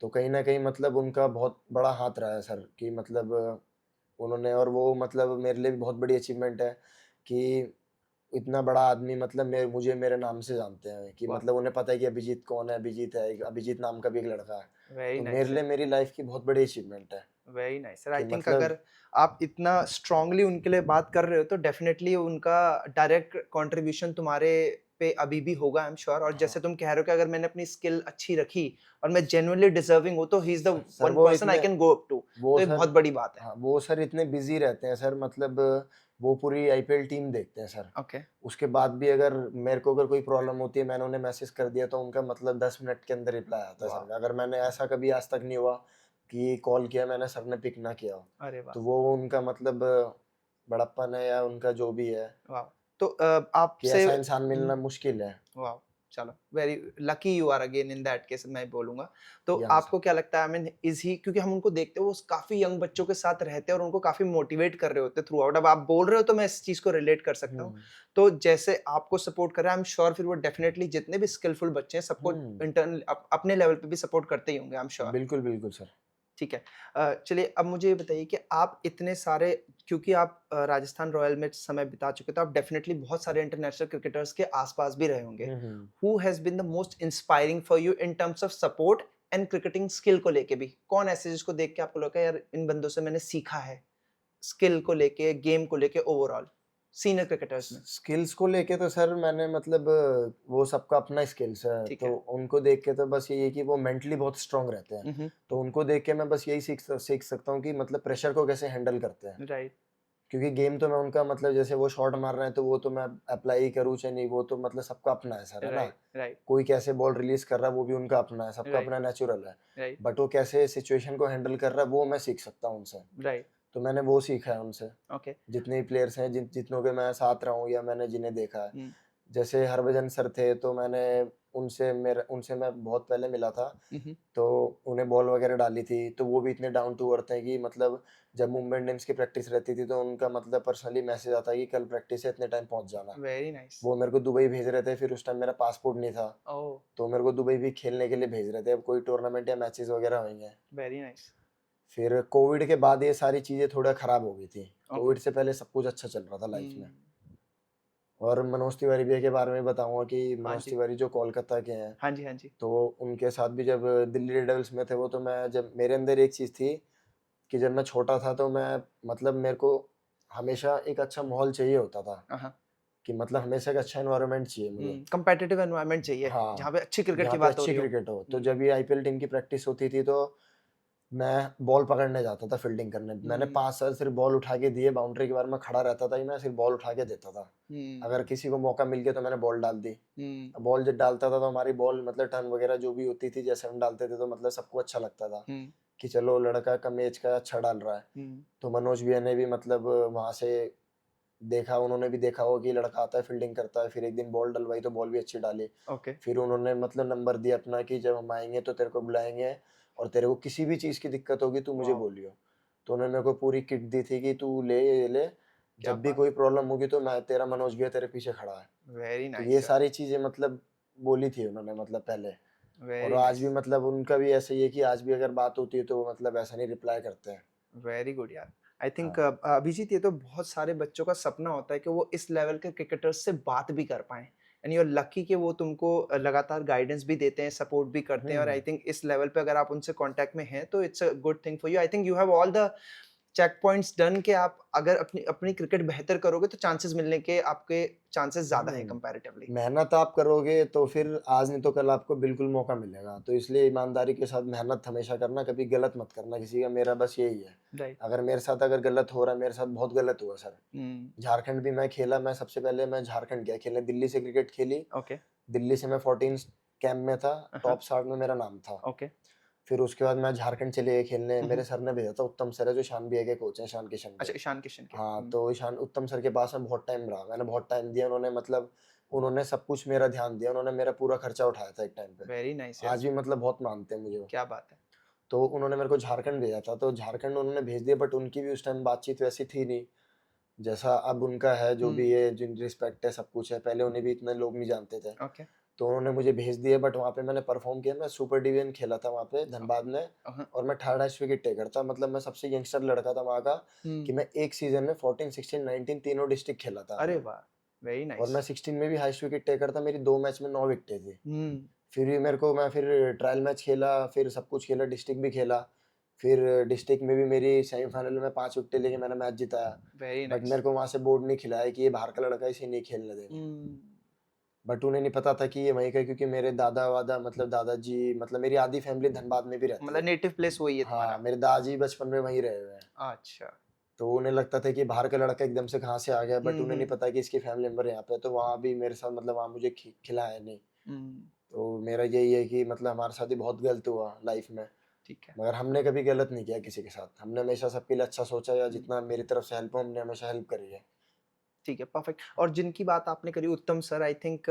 तो कहीं न कहीं मतलब उनका बहुत बड़ा हाथ रहा है सर कि मतलब उन्होंने और वो मतलब मेरे लिए भी बहुत बड़ी अचीवमेंट है कि इतना बड़ा आदमी मतलब मुझे मेरे नाम से जानते हैं कि वाह! मतलब उन्हें पता है कि अभिजीत कौन है, अभिजीत है, एक अभिजीत नाम का भी एक लड़का है। वेरी तो नाइस मेरे लिए सर, मेरी लाइफ़ की बहुत बड़ी अचीवमेंट है वेरी नाइस सर। आई कि थिंक मतलब अगर आप इतना स्ट्रांगली उनके लिए बात कर रहे हो तो डेफिनिटली उनका डायरेक्ट कंट्रीब्यूशन तुम्हारे पे अभी भी होगा आई एम श्योर। और हाँ, जैसे तुम कह रहे हो कि अगर मैंने अपनी स्किल अच्छी रखी और मैं जेन्युइनली डिजर्विंग हूँ तो he is the sir one वो पर्सन आई इतने कैन गो अप टू। वो तो ये सर बहुत बड़ी बात है। हाँ, वो सर इतने बिज़ी रहते हैं सर मतलब वो पूरी आईपीएल टीम देखते हैं सर। ओके, उसके बाद भी अगर मेरे को अगर कोई प्रॉब्लम होती है, मैंने उन्हें मैसेज कर दिया तो उनका मतलब 10 मिनट के अंदर रिप्लाई आता है सर वाह! का। अगर मैंने ऐसा कभी आज तक नहीं हुआ कि कॉल किया मैंने सर ने पिक ना किया हो। अरे वाह! तो वो उनका मतलब बड़प्पन है या उनका जो भी है वाह! तो कि आपसे ऐसा इंसान मिलना मुश्किल है। वाओ! चलो very lucky you are again in that case मैं बोलूँगा। तो यहाँ सर। आपको क्या लगता है आई मीन इज़ ही क्योंकि हम उनको देखते हैं वो काफ़ी यंग बच्चों के साथ रहते हैं और उनको काफ़ी मोटिवेट कर रहे होते हैं थ्रू आउट। अब आप बोल रहे हो तो मैं इस चीज़ को रिलेट कर सकता हूँ। हुँ, तो जैसे आपको सपोर्ट कर रहा है आई एम श्योर फिर वो डेफिनिटली जितने भी स्किलफुल बच्चे हैं सबको हुँ। इंटरनल अपने लेवल पे भी सपोर्ट करते ही होंगे आई एम श्योर। बिल्कुल, बिल्कुल सर। ठीक है। चलिए अब मुझे ये बताइए कि आप इतने सारे क्योंकि आप राजस्थान रॉयल में समय बिता चुके तो आप डेफिनिटली बहुत सारे इंटरनेशनल क्रिकेटर्स के आस-पास भी रहे होंगे। हुँ, हुँ। Who has been the most inspiring for you in terms of support and cricketing skill को लेके भी? कौन ऐसे जिसको देख के आपको लगा यार इन बंदों से मैंने सीखा है, स्किल को लेके, गेम को लेके ओवरऑल, सीनियर क्रिकेटर्स में? स्किल्स को लेके तो सर मैंने मतलब वो सबका अपना स्किल्स है, ठीक तो है। उनको देख के तो बस यही है कि वो मेंटली बहुत स्ट्रॉन्ग रहते हैं। हुँ, हुँ। तो उनको देख के मैं बस यही सीख सकता हूँ कि मतलब प्रेशर को कैसे हैंडल करते हैं। राइट, क्योंकि गेम तो मैं उनका मतलब जैसे वो शॉट मार रहे हैं तो वो तो मैं अप्लाई ही करूँ चाहे नहीं, वो तो मतलब सबका अपना है सर, है ना? राइट, राइट, कोई कैसे बॉल रिलीज़ कर रहा है वो भी उनका अपना है, सबका राइट, अपना नेचुरल है। राइट, बट वो कैसे सिचुएशन को हैंडल कर रहा है वो मैं सीख सकता हूँ उनसे। राइट, तो मैंने वो सीखा है उनसे। ओके। जितने भी प्लेयर्स हैं जितनों के मैं साथ रहा हूँ या मैंने जिन्हें देखा है। हुँ, जैसे हरभजन सर थे तो मैंने उनसे मैं बहुत पहले मिला था, हुँ, हुँ। तो उन्हें बॉल वगैरह डाली थी, तो वो भी इतने डाउन टू अर्थ हैं कि मतलब जब मुंबई इंडियंस की प्रैक्टिस रहती थी तो उनका मतलब पर्सनली मैसेज आता है कि कल प्रैक्टिस है इतने टाइम पहुँच जाना। Very nice. वो मेरे को दुबई भेज रहे थे, फिर उस टाइम मेरा पासपोर्ट नहीं था, ओह! तो मेरे को दुबई भी खेलने के लिए भेज रहे थे, अब कोई टूर्नामेंट या मैचेज़ वगैरह होंगे। Very nice. फिर कोविड के बाद ये सारी चीज़ें थोड़ा खराब हो गई थी। ओके। कोविड से पहले सब कुछ अच्छा चल रहा था लाइफ़ में। हुँ। और मनोज तिवारी भैया के बारे में बताऊँगा कि हाँ मनोज जी। तिवारी जो कोलकाता के हैं, हाँ जी, हाँ जी। तो उनके साथ भी जब दिल्ली डेयरडेविल्स में थे वो, तो मैं जब मेरे अंदर एक चीज़ थी कि जब मैं छोटा था तो मैं मतलब मेरे को हमेशा एक अच्छा माहौल चाहिए होता था, हाँ, हाँ। कि मतलब हमेशा एक अच्छा एनवायरनमेंट चाहिए मुझे। कम्पेटिटिव एनवायरनमेंट चाहिए, जहाँ हाँ, पे अच्छी क्रिकेट जहाँ की पे बात हो अच्छी रही हो। क्रिकेट हो। तो हुँ, जब ये आईपीएल टीम की प्रैक्टिस होती थी तो मैं बॉल पकड़ने जाता था फील्डिंग करने। मैंने हुँ, 5 साल सिर्फ़ बॉल उठा के दिए, बाउंड्री के बाहर मैं खड़ा रहता था कि मैं सिर्फ़ बॉल उठा के देता था। हुँ, अगर किसी को मौका मिल गया तो मैंने बॉल डाल दी। हुँ, बॉल जब डालता था तो हमारी बॉल मतलब टर्न वगैरह जो भी होती थी जैसे हम डालते थे तो मतलब सबको अच्छा लगता था हुँ, कि चलो लड़का कम एज का अच्छा डाल रहा है। हुँ, तो मनोज भैया ने भी मतलब वहाँ से देखा, उन्होंने भी देखा होगा कि लड़का आता है फील्डिंग करता है, फिर एक दिन बॉल डलवाई तो बॉल भी अच्छी डाली। ओके, फिर उन्होंने मतलब नंबर दिया अपना कि जब हम आएँगे तो तेरे को बुलाएँगे और तेरे को किसी भी चीज़ की दिक्कत होगी तू मुझे वॉव! बोलियो। तो उन्होंने मेरे को पूरी किट दी थी कि तू ले ये ले, क्या जब भी बात कोई है। प्रॉब्लम होगी तो मैं तेरा मनोज भैया तेरे पीछे खड़ा है। वेरी तो नाइस ये सर। सारी चीज़ें मतलब बोली थी उन्होंने मतलब पहले। और वेरी आज भी नाइस, मतलब उनका भी ऐसा ही है कि आज भी अगर बात होती है तो वो मतलब ऐसा नहीं रिप्लाई करते हैं। वेरी गुड यार। आई थिंक हाँ। अभिजीत, ये तो बहुत सारे बच्चों का सपना होता है कि वो इस लेवल के क्रिकेटर्स से बात भी कर पाएं, एंड यू आर लकी कि वो तुमको लगातार गाइडेंस भी देते हैं, सपोर्ट भी करते हैं, और आई हम्म। थिंक इस लेवल पे अगर आप उनसे कांटेक्ट में हैं तो it's a good thing for you. I think you have all the checkpoints done कि आप अगर अपनी अपनी क्रिकेट बेहतर करोगे तो चांसेस मिलने के आपके चांसेस ज्यादा हैं कंपैरेटिवली। मेहनत आप करोगे तो फिर आज नहीं तो कल आपको बिल्कुल मौका मिलेगा, तो इसलिए ईमानदारी के साथ मेहनत हमेशा करना, कभी गलत मत करना किसी का, मेरा बस यही है। राइट। अगर मेरे साथ अगर गलत हो रहा है, मेरे साथ बहुत गलत हुआ सर। झारखंड भी मैं खेला, मैं सबसे पहले मैं झारखंड गया खेलने, दिल्ली से क्रिकेट खेली। ओके। दिल्ली से मैं 14 कैंप में था, हाँ। टॉप 60 में मेरा नाम था। ओके। फिर उसके बाद मैं झारखंड चले गए खेलने, मेरे सर ने भेजा था, उत्तम सर है जो ईशान भैया के कोच हैं, ईशान किशन के। अच्छा, ईशान किशन के। हाँ, तो ईशान उत्तम सर के पास मैं बहुत टाइम रहा, मैंने बहुत टाइम दिया, उन्होंने मतलब उन्होंने सब कुछ मेरा ध्यान दिया, उन्होंने मेरा पूरा खर्चा उठाया था एक टाइम पे। वेरी नाइस यार। आज भी मतलब बहुत मानते हैं मुझे वो। क्या बात है। तो उन्होंने मेरे को झारखंड भेजा था, तो झारखंड उन्होंने भेज दिया, बट उनकी भी उस टाइम बातचीत वैसी थी नहीं जैसा अब उनका है, जो भी है, जिन रिस्पेक्ट है, सब कुछ है, पहले उन्हें भी इतने लोग नहीं जानते थे। ओके। तो उन्होंने मुझे भेज दिया, बट वहाँ पे मैंने परफॉर्म किया, मैं सुपर डिवीजन खेला था वहाँ पे धनबाद में, और मैं थर्ड हाईएस्ट विकेट टेकर था, मतलब मैं सबसे यंगस्टर लड़का था वहाँ का, कि मैं एक सीजन में 14, 16, 19 तीनों डिस्ट्रिक्ट खेला था अरे मैंने। वाह, वेरी और मैं नाइस। 16 में भी हाईएस्ट विकेट टेकर था, मेरी 2 मैच में 9 विकेटें थी। फिर भी मैं फिर ट्रायल मैच खेला, फिर सब कुछ खेला, डिस्ट्रिक्ट भी खेला, फिर डिस्ट्रिक्ट में भी मेरी सेमीफाइनल में 5 विकेटें लेके मैंने मैच जिताया। Very but nice. मेरे को वहाँ से बोर्ड नहीं खिलाया कि ये बाहर का लड़का है, इसे नहीं खेलने देंगे। बट उन्हें नहीं पता था कि ये वहीं का है, क्योंकि मेरे दादा वादा मतलब दादाजी, मतलब मेरी आधी फैमिली धनबाद में भी रहती मतलब है। नेटिव प्लेस वही है हाँ, तुम्हारा। मेरे दादाजी बचपन में वहीं रहे हुए हैं। अच्छा। तो उन्हें लगता था कि बाहर का लड़का एकदम से कहाँ से आ गया, बट उन्हें नहीं हम्म। पता कि इसकी फैमिली मेंबर यहाँ पे है। तो वहाँ भी मेरे साथ मतलब वहाँ मुझे खिलाया नहीं। हम्म। तो मेरा यही है कि मतलब हमारे साथ ही बहुत गलत हुआ लाइफ में, ठीक है। मगर हमने कभी गलत नहीं किया किसी के साथ, हमने हमेशा सबके लिए अच्छा सोचा, या हम्म। जितना मेरी तरफ से हेल्प हो हमने हमेशा हेल्प करी है। ठीक है, परफेक्ट। और जिनकी बात आपने करी उत्तम सर, आई थिंक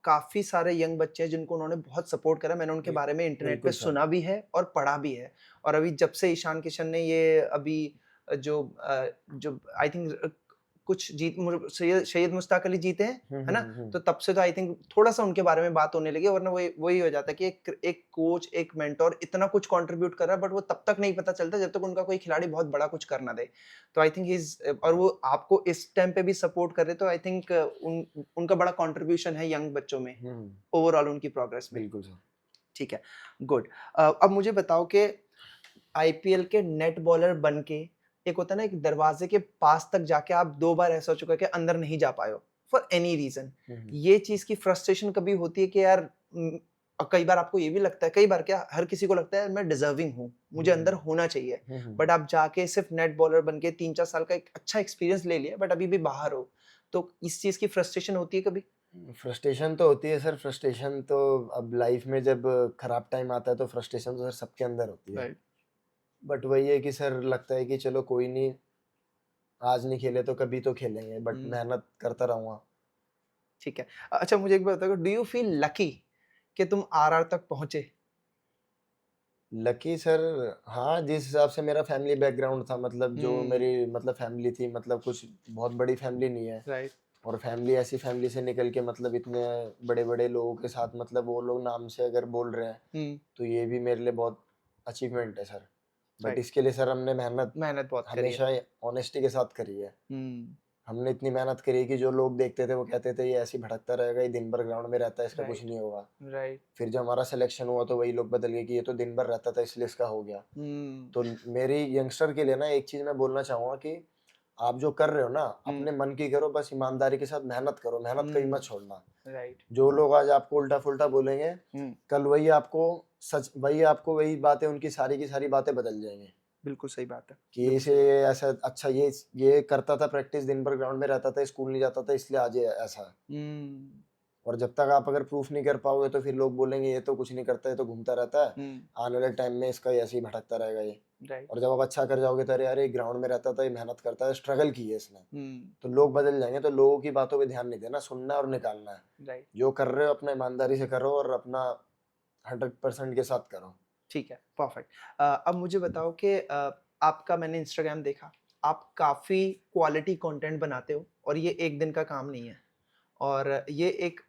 काफी सारे यंग बच्चे हैं जिनको उन्होंने बहुत सपोर्ट करा। मैंने उनके बारे में इंटरनेट पे बिल्कुल सर। सुना भी है और पढ़ा भी है। और अभी जब से ईशान किशन ने ये अभी जो आई थिंक कुछ सैयद मुश्ताक अली जीते हैं, है ना? तो तब से तो आई थिंक थोड़ा सा उनके बारे में बात होने लगी, वरना वही वही हो जाता है कि एक कोच, एक मेंटोर इतना कुछ कंट्रीब्यूट कर रहा है, बट वो तब तक नहीं पता चलता जब तक उनका कोई खिलाड़ी बहुत बड़ा कुछ कर ना दे। तो आई थिंक और वो आपको इस टाइम पे भी सपोर्ट कर रहे, तो आई थिंक उनका बड़ा कंट्रीब्यूशन है यंग बच्चों में, ओवरऑल उनकी प्रोग्रेस में। बिल्कुल सर। ठीक है, गुड। अब मुझे बताओ कि आईपीएल के नेट बॉलर बन के, एक होता है ना, एक दरवाजे के पास तक जाके आप 2 बार ऐसा हो चुका है कि अंदर नहीं जा पाए हो फॉर एनी रीजन। ये चीज की फ्रस्ट्रेशन कभी होती है कि यार और कई बार आपको ये भी लगता है, कई बार क्या हर किसी को लगता है मैं डिजर्विंग हूँ, मुझे अंदर होना चाहिए, बट आप जाके सिर्फ नेट बॉलर बन के 3-4 साल का एक अच्छा एक्सपीरियंस ले लिया, बट अभी भी बाहर हो, तो इस चीज की फ्रस्ट्रेशन होती है कभी? फ्रस्ट्रेशन तो होती है सर, फ्रस्ट्रेशन तो अब लाइफ में जब खराब टाइम आता है तो फ्रस्ट्रेशन तो सर सबके अंदर होती है। राइट। बट वही है कि सर लगता है कि चलो कोई नहीं, आज नहीं खेले तो कभी तो खेलेंगे, बट मेहनत करता रहूंगा। ठीक है। अच्छा, मुझे एक बात बताओ, डू यू फील लकी कि तुम आरआर तक पहुंचे? लकी सर, हाँ, जिस हिसाब से मेरा फैमिली बैकग्राउंड था, मतलब जो मेरी मतलब फैमिली थी, मतलब कुछ बहुत बड़ी फैमिली नहीं है। राइट। और फैमिली ऐसी फैमिली से निकल के मतलब इतने बड़े बड़े लोगों के साथ, मतलब वो लोग नाम से अगर बोल रहे हैं तो ये भी मेरे लिए बहुत अचीवमेंट है सर। But right. इसके लिए सर हमने मेहनत मेहनत बहुत करी है। हमेशा ऑनेस्टी के साथ करी है। हमने इतनी मेहनत करी है कि जो लोग देखते थे वो कहते थे ये ऐसे ही भटकता रहेगा, ये दिन भर ग्राउंड में रहता है, इसका कुछ राइट। नहीं होगा। राइट। फिर जब हमारा सिलेक्शन हुआ तो वही लोग बदल गए कि ये तो दिन भर रहता था इसलिए इसका हो गया। तो मेरी यंगस्टर के लिए ना एक चीज मैं बोलना चाहूंगा कि आप जो कर रहे हो ना, अपने मन की करो, बस ईमानदारी के साथ मेहनत करो, मेहनत कभी मत छोड़ना। राइट। जो लोग आज आपको उल्टा फुल्टा बोलेंगे, कल वही आपको वही बातें, उनकी सारी की सारी बातें बदल जाएंगी बिल्कुल सही बात है। कि इसे ऐसा अच्छा, ये करता था प्रैक्टिस, दिन भर ग्राउंड में रहता था, स्कूल नहीं जाता था, इसलिए आज ये ऐसा है। और जब तक आप अगर प्रूफ नहीं कर पाओगे तो फिर लोग बोलेंगे ये तो कुछ नहीं करता, ये तो घूमता रहता है, आने वाले टाइम में इसका ऐसे ही भटकता रहेगा ये। राइट। और जब आप अच्छा कर जाओगे तो अरे अरे ग्राउंड में रहता था, ये मेहनत करता है, स्ट्रगल की है इसने, तो लोग बदल जाएंगे। तो लोगों की बातों पे ध्यान नहीं देना, सुनना और निकालना है। राइट। जो कर रहे हो अपना ईमानदारी से करो और अपना 100% के साथ करो। ठीक है, परफेक्ट। अब मुझे बताओ कि आपका मैंने इंस्टाग्राम देखा, आप काफ़ी क्वालिटी कंटेंट बनाते हो और ये एक दिन का काम नहीं है, और ये एक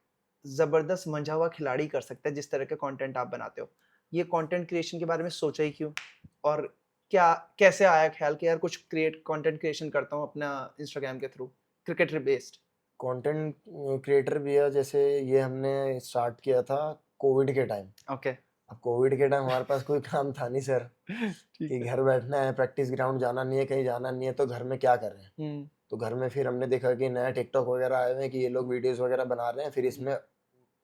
जबरदस्त मंझा हुआ खिलाड़ी कर सकता है जिस तरह के कंटेंट आप बनाते हो। ये कंटेंट क्रिएशन के बारे में सोचा ही क्यों? और क्या कैसे आया ख्याल कि यार कुछ कंटेंट क्रिएशन करता हूँ अपना इंस्टाग्राम के through, cricket based? Content creator भी है, जैसे ये हमने स्टार्ट किया था कोविड के टाइम। ओके। अब कोविड के टाइम हमारे पास कोई काम था नहीं सर, ठीक कि है। घर बैठना है, प्रैक्टिस ग्राउंड जाना नहीं है, कहीं जाना नहीं है, तो घर में क्या कर रहे हैं। हम्म। तो घर में फिर हमने देखा कि नया टिकटॉक वगैरह आए हुए हैं, कि ये लोग वीडियोस वगैरह बना रहे हैं, फिर इसमें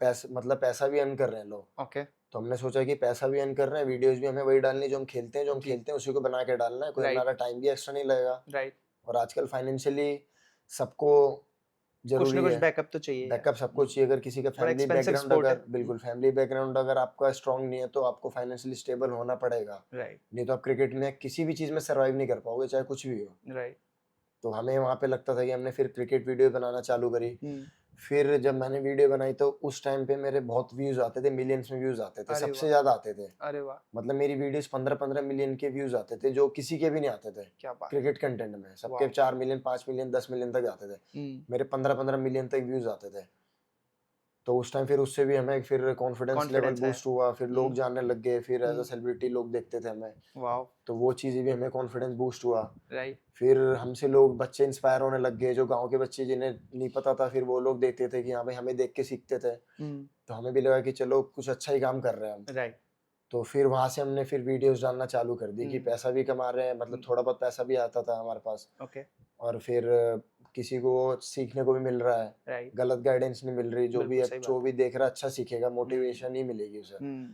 पैसा भी अर्न कर रहे हैं लोग। ओके। तो हमने सोचा कि पैसा भी अर्न कर रहे हैं, वीडियोस भी हमें वही डालनी है जो हम खेलते हैं, जी। उसी को बना के डालना है, कोई राइट। हमारा टाइम भी एक्स्ट्रा नहीं लगेगा। राइट। और आजकल फाइनेंशियली सबको कुछ ना जरूरी कुछ है, बैकअप तो चाहिए यार। बैकअप सबको चाहिए। अगर किसी का बड़ा फैमिली एक्सपेंसिव बैकग्राउंड, स्पोर्ट है। अगर बिल्कुल फैमिली बैकग्राउंड अगर आपका स्ट्रांग नहीं है, तो आपको फाइनेंशियली स्टेबल होना पड़ेगा, राइट। नहीं तो आप क्रिकेट में किसी भी चीज़ में सर्वाइव नहीं कर पाओगे, चाहे कुछ भी हो। राइट। तो हमें वहाँ पे लगता था कि हमने फिर क्रिकेट वीडियो बनाना चालू करी। हम्म। फिर जब मैंने वीडियो बनाई तो उस टाइम पे मेरे बहुत व्यूज़ आते थे, मिलियंस में व्यूज़ आते थे, अरे सबसे वाह। ज़्यादा आते थे। अरे वाह। मतलब मेरी वीडियोस 15-15 मिलियन के व्यूज़ आते थे, जो किसी के भी नहीं आते थे। क्या बात। क्रिकेट कंटेंट में सबके वाह। 4 मिलियन, 5 मिलियन, 10 मिलियन तक आते थे। मेरे 15-15 मिलियन तक व्यूज़ आते थे। तो उस टाइम फिर उससे भी हमें फिर कॉन्फिडेंस लेवल कॉन्फिडेंस है। बूस्ट हुआ, फिर लोग जानने लग गए, फिर एज़ अ हम्म। सेलिब्रिटी लोग देखते थे हमें। वाह। तो वो चीज़ें भी हमें कॉन्फिडेंस बूस्ट हुआ। राइट। फिर हमसे लोग बच्चे इंस्पायर होने लग गए, जो गाँव के बच्चे जिन्हें नहीं पता था, फिर वो लोग देखते थे कि हाँ भाई हमें देख के सीखते थे। हम्म। तो हमें भी लगा कि चलो कुछ अच्छा ही काम कर रहे हैं हम। राइट। तो फिर वहाँ से हमने फिर वीडियोस डालना चालू कर दी, कि हम्म। पैसा भी कमा रहे हैं, मतलब थोड़ा बहुत पैसा भी आता था हमारे पास। ओके। और फिर किसी को सीखने को भी मिल रहा है, राइट। गलत गाइडेंस नहीं मिल रही, बिल्कुल सही जो बात भी है। देख रहा है अच्छा सीखेगा, मोटिवेशन ही मिलेगी उसे। हम्म।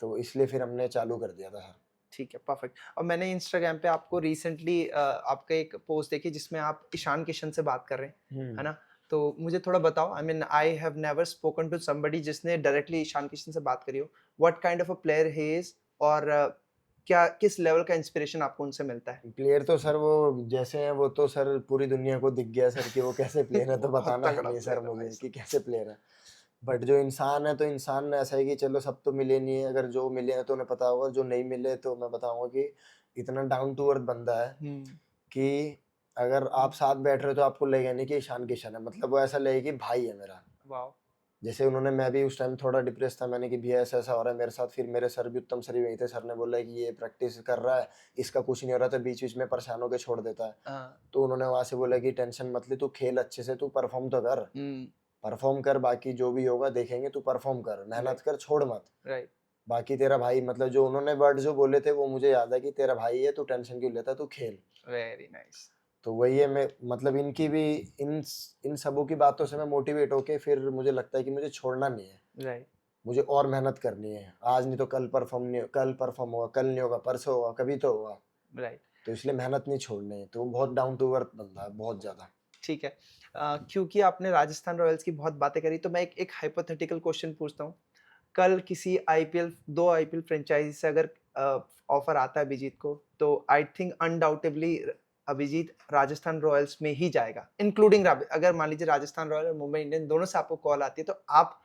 तो इसलिए फिर हमने चालू कर दिया था सर। ठीक है, परफेक्ट। और मैंने इंस्टाग्राम पे आपको रिसेंटली आपका एक पोस्ट देखी जिसमें आप ईशान किशन से बात कर रहे हैं, है ना? तो मुझे थोड़ा बताओ, I mean I have never spoken to somebody जिसने डायरेक्टली ईशान किशन से बात करी हो। What kind of a player he is, और क्या किस लेवल का इंस्पिरेशन आपको उनसे मिलता है? प्लेयर तो सर वो जैसे हैं, वो तो सर पूरी दुनिया को दिख गया सर कि वो कैसे प्लेयर है, तो बहुत बताना है तगड़ा नहीं सर प्लेयर है भाई मुझे कि साहब। कैसे प्लेयर है। बट जो इंसान है, तो इंसान ऐसा है कि चलो सब तो मिले नहीं है, अगर जो मिले हैं तो उन्हें पता होगा, जो नहीं मिले तो मैं बताऊंगा कि इतना डाउन टू अर्थ बंदा है हम्म। कि अगर आप साथ बैठ रहे हो तो आपको लगेगा नहीं कि ईशान किशन है, मतलब वो ऐसा लगे कि भाई है मेरा। वाओ। जैसे उन्होंने, मैं भी उस टाइम थोड़ा डिप्रेस था, मैंने कि भैया ऐसा ऐसा हो रहा है मेरे साथ, फिर मेरे सर भी, उत्तम सर ही वही थे, सर ने बोला कि ये प्रैक्टिस कर रहा है, इसका कुछ नहीं हो रहा, तो बीच बीच में परेशान होकर छोड़ देता है। हाँ। तो उन्होंने वहां से बोला कि टेंशन मत ले, तू खेल अच्छे से, तू परफॉर्म तो कर, हम्म। परफॉर्म कर, बाकी जो भी होगा देखेंगे, तू परफॉर्म कर, मेहनत राइट। कर, छोड़ मत। राइट। बाकी तेरा भाई, मतलब जो उन्होंने वर्ड जो बोले थे वो मुझे याद है, कि तेरा भाई है, तू टेंशन क्यों लेता, तू खेल। Very nice. तो वही है, मैं मतलब इनकी भी, इन इन सबों की बातों से मैं मोटिवेट होके फिर मुझे लगता है कि मुझे छोड़ना नहीं है, राइट। मुझे और मेहनत करनी है। आज नहीं तो कल परफॉर्म नहीं, कल परफॉर्म होगा, कल नहीं होगा, परसों होगा, कभी तो होगा। राइट। तो इसलिए मेहनत नहीं छोड़नी है। तो वो बहुत डाउन टू अर्थ बंदा है, बहुत ज़्यादा। ठीक है। क्योंकि आपने राजस्थान रॉयल्स की बहुत बातें करी, तो मैं एक हाइपोथेटिकल क्वेश्चन पूछता हूँ। कल किसी आईपीएल, 2 आईपीएल फ्रेंचाइजी से अगर ऑफर आता है अभिजीत को, तो I think undoubtedly Abhijeet Rajasthan Royals में ही जाएगा, इंक्लूडिंग अगर मान लीजिए राजस्थान रॉयल और मुंबई इंडियंस दोनों से आपको कॉल आती है, तो आप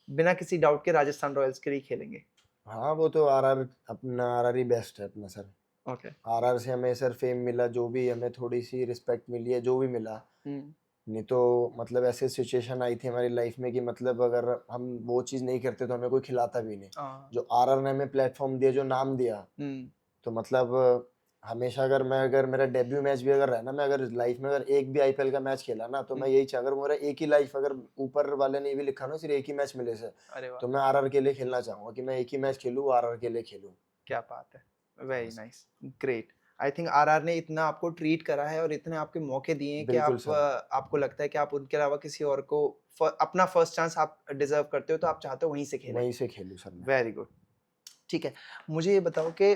बिना किसी डाउट के राजस्थान रॉयल्स के लिए खेलेंगे? हाँ, वो तो आरआर, अपना आरआर ही बेस्ट है अपना सर। ओके। आरआर से हमें सर फेम मिला, जो भी हमें थोड़ी सी रिस्पेक्ट मिली है, जो भी मिला। हम्म। नहीं तो मतलब ऐसे सिचुएशन आई थी हमारी लाइफ में कि मतलब अगर हम वो चीज़ नहीं करते तो हमें कोई खिलाता भी नहीं। हाँ। जो आरआर ने हमें प्लेटफॉर्म दिया, जो नाम दिया, हम्म। तो मतलब हमेशा अगर मेरा डेब्यू मैच भी अगर रहा ना, मैं अगर लाइफ में अगर एक भी आईपीएल का मैच खेला ना, तो मैं यही चाह, अगर मेरा एक ही लाइफ, अगर ऊपर वाले ने ये भी लिखा ना सिर्फ एक ही मैच मिले से, अरे वाह। तो मैं आरआर के लिए खेलना चाहूंगा, कि मैं एक ही मैच खेलूँ, आरआर के लिए खेलूँ। क्या बात है। हाँ very sir. Nice. Great. I think RR ने इतना आपको ट्रीट करा है और इतने आपके मौके दिए हैं कि बिल्कुल आप सर। आपको लगता है कि आप उनके अलावा किसी और को अपना फर्स्ट चांस आप डिजर्व करते हो, तो आप चाहते हो वहीं से खेलें। वहीं से खेलूँ सर मैं। Very good. ठीक है। मुझे ये बताओ कि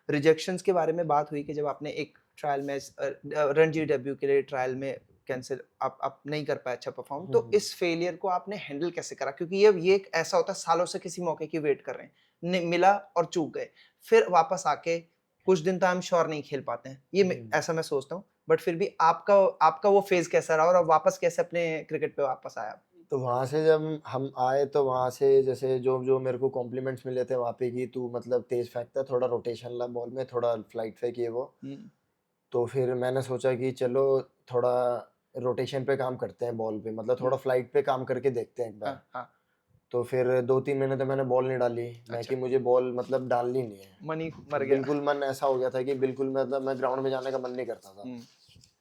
रिजेक्शंस के बारे में बात हुई कि जब आपने एक ट्रायल मैच रणजी डेब्यू के लिए ट्रायल में कैंसिल, आप नहीं कर पाए अच्छा परफॉर्म, तो इस फेलियर को आपने हैंडल कैसे करा? क्योंकि ये एक ऐसा होता है, सालों से किसी मौके की वेट कर रहे हैं, मिला और चूक गए, फिर वापस आके कुछ दिन तो आई एम श्योर नहीं खेल पाते हैं, ऐसा मैं सोचता हूँ। बट फिर भी आपका आपका वो फेज कैसा रहा और आप वापस कैसे अपने क्रिकेट पे वापस आया? तो वहाँ से जब हम आए, तो वहाँ से जैसे जो जो मेरे को कॉम्प्लीमेंट्स मिले थे वहाँ पे, कि तू मतलब तेज फेंकता है, थोड़ा रोटेशन ला बॉल में, थोड़ा फ्लाइट फेंक, ये वो। हम्म। तो फिर मैंने सोचा कि चलो थोड़ा रोटेशन पे काम करते हैं बॉल पे, मतलब हम्म। थोड़ा फ्लाइट पे काम करके देखते हैं एक हाँ बार। हाँ। तो फिर 2-3 महीने तो मैंने बॉल नहीं डाली, मैं अच्छा। कि मुझे बॉल मतलब डालनी नहीं है। मन ही मर गया। बिल्कुल मन ऐसा हो गया था कि बिल्कुल मतलब मैं ग्राउंड में जाने का मन नहीं करता था।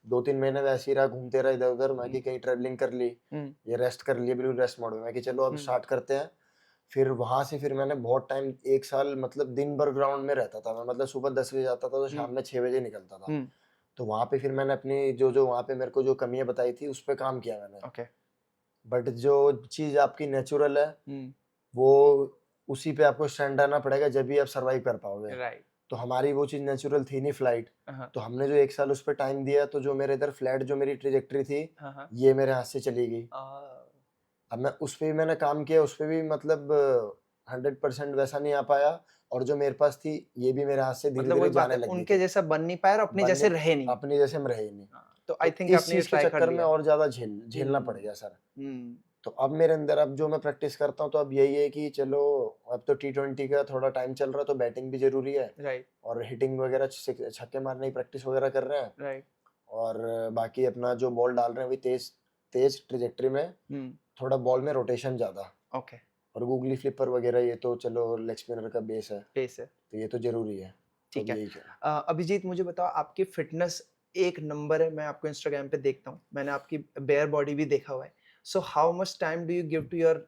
2-3 महीने वैसे ही रहा, घूमते रहा इधर-उधर, मैं कि कहीं ट्रैवलिंग कर ली, ये रेस्ट कर लिया, बिल्कुल रेस्ट मोड में, मैं कि चलो अब स्टार्ट करते हैं। फिर वहाँ से फिर मैंने बहुत टाइम 1 साल मतलब दिन भर ग्राउंड में रहता था मैं, मतलब सुबह 10 बजे जाता था तो शाम में 6 बजे निकलता था। तो वहाँ पे फिर मैंने अपनी जो वहाँ पे मेरे को जो कमियाँ बताई थी उस पे काम किया मैंने। ओके। बट जो चीज़ आपकी नेचुरल है वो उसी पे आपको स्टैंड रहना पड़ेगा, जब भी आप सर्वाइव कर पाओगे। राइट। तो हमारी वो चीज़ नेचुरल थी नहीं, फ्लाइट। हाँ तो हमने जो 1 साल उस पे टाइम दिया तो जो मेरे इधर फ्लैट जो मेरी ट्रेजेक्टरी थी हाँ। ये मेरे हाथ से चली गई। अब मैं उस पे भी मैंने काम किया, उस पे भी मतलब 100% वैसा नहीं आ पाया, और जो मेरे पास थी ये भी मेरे हाथ से मतलब वही धीरे-धीरे बात जाने है, लग गई उनके थी। जैसा बन नहीं पाया और अपने बनने जैसे रहे नहीं। अपनी जैसे हम रहे ही नहीं। तो आई तो थिंक इस आपने ये चीज़ के ट्राई कर चक्कर में लिया। और ज़्यादा झेलना पड़ गया सर। तो अब मेरे अंदर अब जो मैं प्रैक्टिस करता हूँ तो अब यही है कि चलो अब तो T20 का थोड़ा टाइम चल रहा है तो बैटिंग भी जरूरी है, राइट। और हिटिंग वगैरह छक्के मारने की प्रैक्टिस वगैरह कर रहे हैं, राइट। और बाकी अपना जो बॉल डाल रहे हैं वही तेज तेज ट्रेजेक्टरी में, थोड़ा बॉल में रोटेशन ज़्यादा, ओके। और गूगली फ्लिपर वगैरह ये तो चलो लेग स्पिनर का बेस है, बेस है। तो ये तो जरूरी है। तो ठीक अब है। यही क्या अभिजीत मुझे बताओ, आपकी फिटनेस एक नंबर है, मैं आपको इंस्टाग्राम पे देखता हूँ, मैंने आपकी बेयर बॉडी भी देखा हुआ है। So how much time do you give to your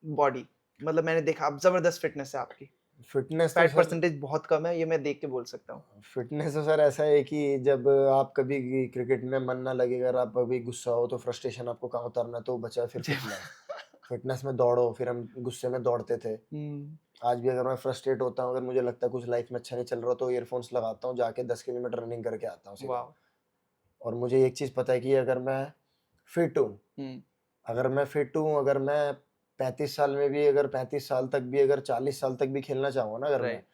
body? मतलब मैंने देखा आप जबरदस्त फिटनेस है आपकी, फिटनेस तो फैट सर परसेंटेज बहुत कम है, ये मैं देख के बोल सकता हूँ। फिटनेस तो सर ऐसा है कि जब आप कभी क्रिकेट में मन ना लगे, अगर आप कभी गुस्सा हो तो फ्रस्ट्रेशन आपको कहाँ उतारना, तो बचा फिर फिटनेस। फिटनेस में दौड़ो, फिर हम गुस्से में दौड़ते थे। आज भी अगर मैं फ्रस्ट्रेट होता हूँ, अगर मुझे लगता है कुछ लाइफ में अच्छा नहीं चल रहा, तो ईयरफोन्स लगाता हूँ, जाके 10 किलोमीटर रनिंग करके आता हूँ सीधा। वाह। और मुझे एक चीज़ पता है कि अगर मैं फिट हूँ, अगर मैं 35 साल में भी, अगर 35 साल तक भी, अगर 40 साल तक भी खेलना चाहूँगा ना अगर मैं, राइट।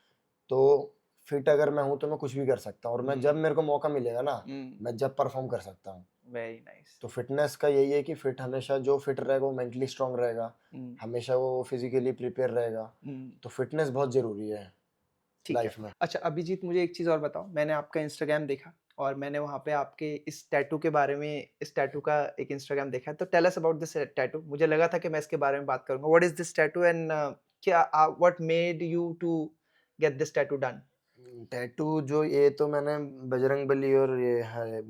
तो फिट अगर मैं हूँ तो मैं कुछ भी कर सकता हूँ, और मैं जब मेरे को मौका मिलेगा ना, मैं जब परफॉर्म कर सकता हूँ। Very nice. तो फिटनेस का यही है कि फिट हमेशा जो फिट रहेगा वो मेंटली स्ट्रांग रहेगा, हमेशा वो फिजिकली प्रिपेयर रहेगा। तो फिटनेस बहुत ज़रूरी है ठीक है। लाइफ में। अच्छा अभिजीत मुझे एक चीज़ और बताओ, मैंने आपका इंस्टाग्राम देखा और मैंने वहाँ पे आपके इस टैटू के बारे में, इस टैटू का एक इंस्टाग्राम देखा है, तो tell us about this tattoo. मुझे लगा था कि मैं इसके बारे में बात करूँगा। What is this tattoo and क्या what made you to get this tattoo done? Tattoo जो ये तो मैंने बजरंगबली और ये है,